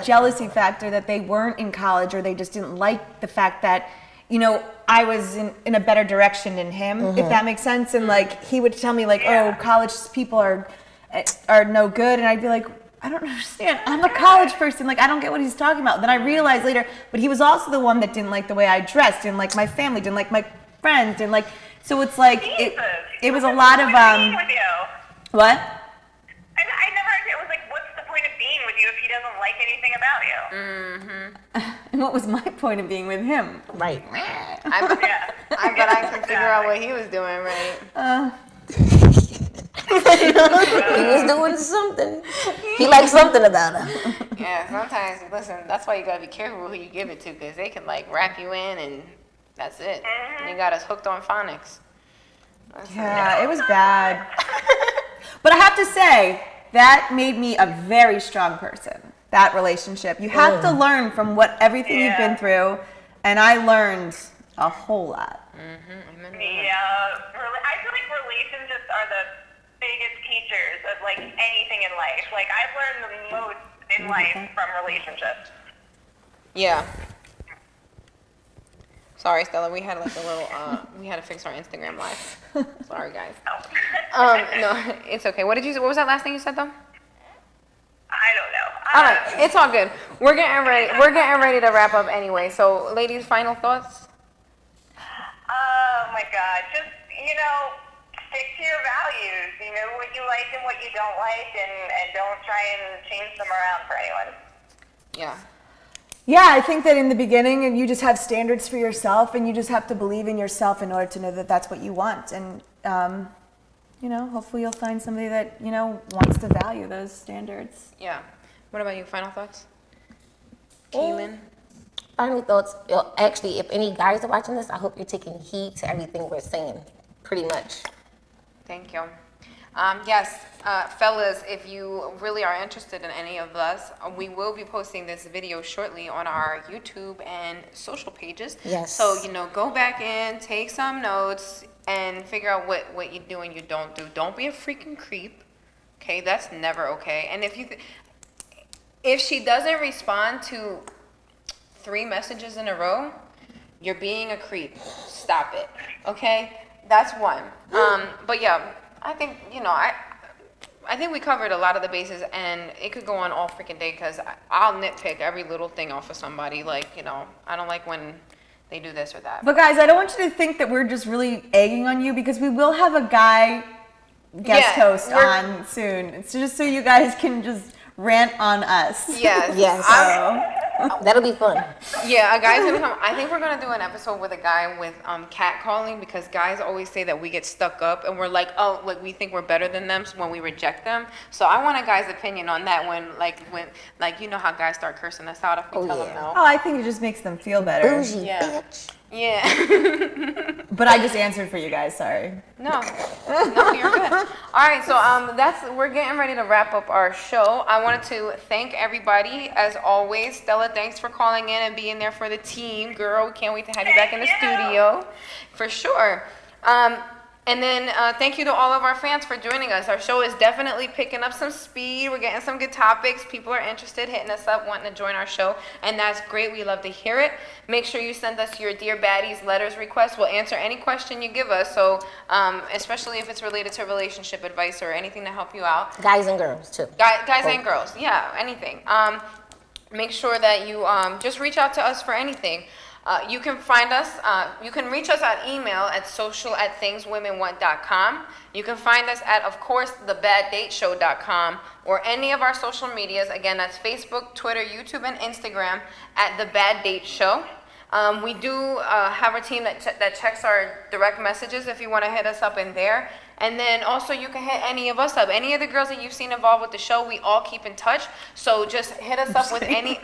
[SPEAKER 3] jealousy factor that they weren't in college, or they just didn't like the fact that, I was in a better direction than him, if that makes sense. And like he would tell me like, oh, college people are no good, and I'd be like, I don't understand. I'm a college person. Like, I don't get what he's talking about. Then I realized later, but he was also the one that didn't like the way I dressed, didn't like my family, didn't like my friends, didn't like. So it's like it was a lot of
[SPEAKER 4] With you.
[SPEAKER 3] what?
[SPEAKER 4] I never. It was like, what's the point of being with you if he doesn't like anything about you?
[SPEAKER 3] And what was my point of being with him?
[SPEAKER 2] Right.
[SPEAKER 1] I bet I can figure out what he was doing, right?
[SPEAKER 2] He was doing something. He liked something about her.
[SPEAKER 1] Yeah, sometimes, listen, that's why you gotta be careful who you give it to, because they can, like, wrap you in, and that's it. You got us hooked on phonics.
[SPEAKER 3] Yeah, it was bad. But I have to say, that made me a very strong person, that relationship. You have to learn from everything you've been through, and I learned a whole lot.
[SPEAKER 4] Yeah, I feel like relationships are the biggest teachers of like anything in life. Like I've learned the most in life from relationships.
[SPEAKER 1] Yeah. Sorry, Stella, we had like a little, we had to fix our Instagram live. Sorry, guys. No, it's okay. What was that last thing you said, though?
[SPEAKER 4] I don't know.
[SPEAKER 1] All right, it's all good. We're getting ready to wrap up anyway. So, ladies, final thoughts?
[SPEAKER 4] Oh my God, just stick to your values. You know what you like and what you don't like, and don't try and change them around for anyone.
[SPEAKER 1] Yeah.
[SPEAKER 3] Yeah, I think that in the beginning, you just have standards for yourself, and you just have to believe in yourself in order to know that that's what you want. And hopefully you'll find somebody that, wants to value those standards.
[SPEAKER 1] Yeah. What about you? Final thoughts? Kaylin?
[SPEAKER 2] Final thoughts. Actually, if any guys are watching this, I hope you're taking heed to everything we're saying. Pretty much.
[SPEAKER 1] Thank you. Yes, fellas, if you really are interested in any of us, we will be posting this video shortly on our YouTube and social pages.
[SPEAKER 2] Yes.
[SPEAKER 1] So, go back in, take some notes, and figure out what you do and you don't do. Don't be a freaking creep. Okay, that's never okay. And if she doesn't respond to 3 messages in a row, you're being a creep. Stop it. Okay? That's one. But yeah, I think, I think we covered a lot of the bases, and it could go on all freaking day because I'll nitpick every little thing off of somebody. Like, I don't like when they do this or that.
[SPEAKER 3] But guys, I don't want you to think that we're just really egging on you, because we will have a guy guest host on soon. It's just so you guys can just rant on us.
[SPEAKER 1] Yes.
[SPEAKER 2] Yes. That'll be fun.
[SPEAKER 1] Yeah, a guy's gonna come. I think we're gonna do an episode with a guy with catcalling, because guys always say that we get stuck up and we're like, oh, like we think we're better than them when we reject them. So I want a guy's opinion on that when how guys start cursing us out if we tell them no.
[SPEAKER 3] Oh, I think it just makes them feel better.
[SPEAKER 2] Bougie bitch.
[SPEAKER 1] Yeah.
[SPEAKER 3] But I just answered for you guys, sorry.
[SPEAKER 1] No, you're good. All right, so we're getting ready to wrap up our show. I wanted to thank everybody as always. Stella, thanks for calling in and being there for the team, girl. We can't wait to have you back in the studio, for sure. And then thank you to all of our fans for joining us. Our show is definitely picking up some speed. We're getting some good topics. People are interested, hitting us up, wanting to join our show, and that's great. We love to hear it. Make sure you send us your Dear Baddies letters requests. We'll answer any question you give us, so especially if it's related to relationship advice or anything to help you out.
[SPEAKER 2] Guys and girls, too.
[SPEAKER 1] Guys and girls, yeah, anything. Make sure that you just reach out to us for anything. You can find us, you can reach us at email at social@thingswomenwant.com. You can find us at, of course, thebaddateshow.com, or any of our social medias. Again, that's Facebook, Twitter, YouTube, and Instagram at The Bad Date Show. We do have a team that checks our direct messages if you want to hit us up in there. And then also you can hit any of us up. Any of the girls that you've seen involved with the show, we all keep in touch. So just hit us up with any,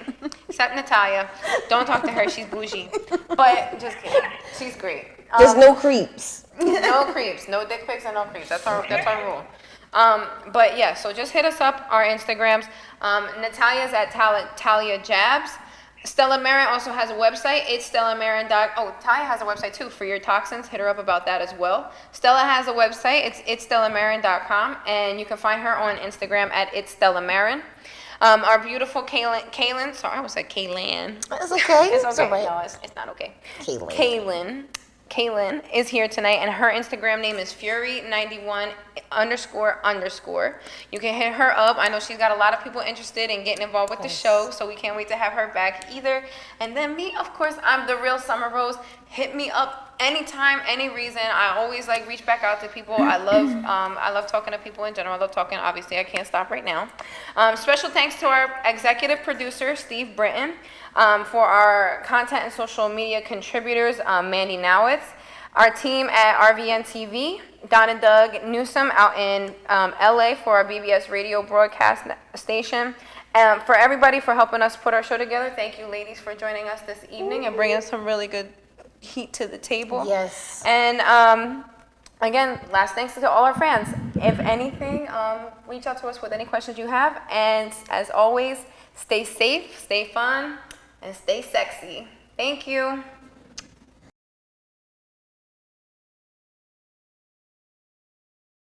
[SPEAKER 1] except Natalia. Don't talk to her, she's bougie. But just kidding, she's great.
[SPEAKER 2] There's no creeps.
[SPEAKER 1] No creeps, no dick pics and no creeps. That's our rule. But yeah, so just hit us up, our Instagrams. Natalia's at Talia Jabs. Stella Marin also has a website. It's StellaMarin.com. Oh, Talia has a website too for your toxins. Hit her up about that as well. Stella has a website. It's StellaMarin.com, and you can find her on Instagram at It's Stella Marin. Our beautiful Kaylin. Sorry, I almost said Kaylan.
[SPEAKER 2] It's okay.
[SPEAKER 1] It's okay.
[SPEAKER 2] All right.
[SPEAKER 1] No, it's not okay.
[SPEAKER 2] Kaylin.
[SPEAKER 1] Kaylin is here tonight, and her Instagram name is Fury91__. You can hit her up. I know she's got a lot of people interested in getting involved with the show, so we can't wait to have her back either. And then me, of course, I'm the real Summer Rose. Hit me up anytime, any reason. I always reach back out to people. I love talking to people in general. I love talking. Obviously, I can't stop right now. Special thanks to our executive producer, Steve Britton. For our content and social media contributors, Mandy Nowitz. Our team at RVN TV, Don and Doug Newsom out in LA for our BBS radio broadcast station. For everybody for helping us put our show together, thank you ladies for joining us this evening and bringing some really good heat to the table.
[SPEAKER 2] Yes.
[SPEAKER 1] And again, last thanks to all our fans. If anything, reach out to us with any questions you have. And as always, stay safe, stay fun, and stay sexy. Thank you.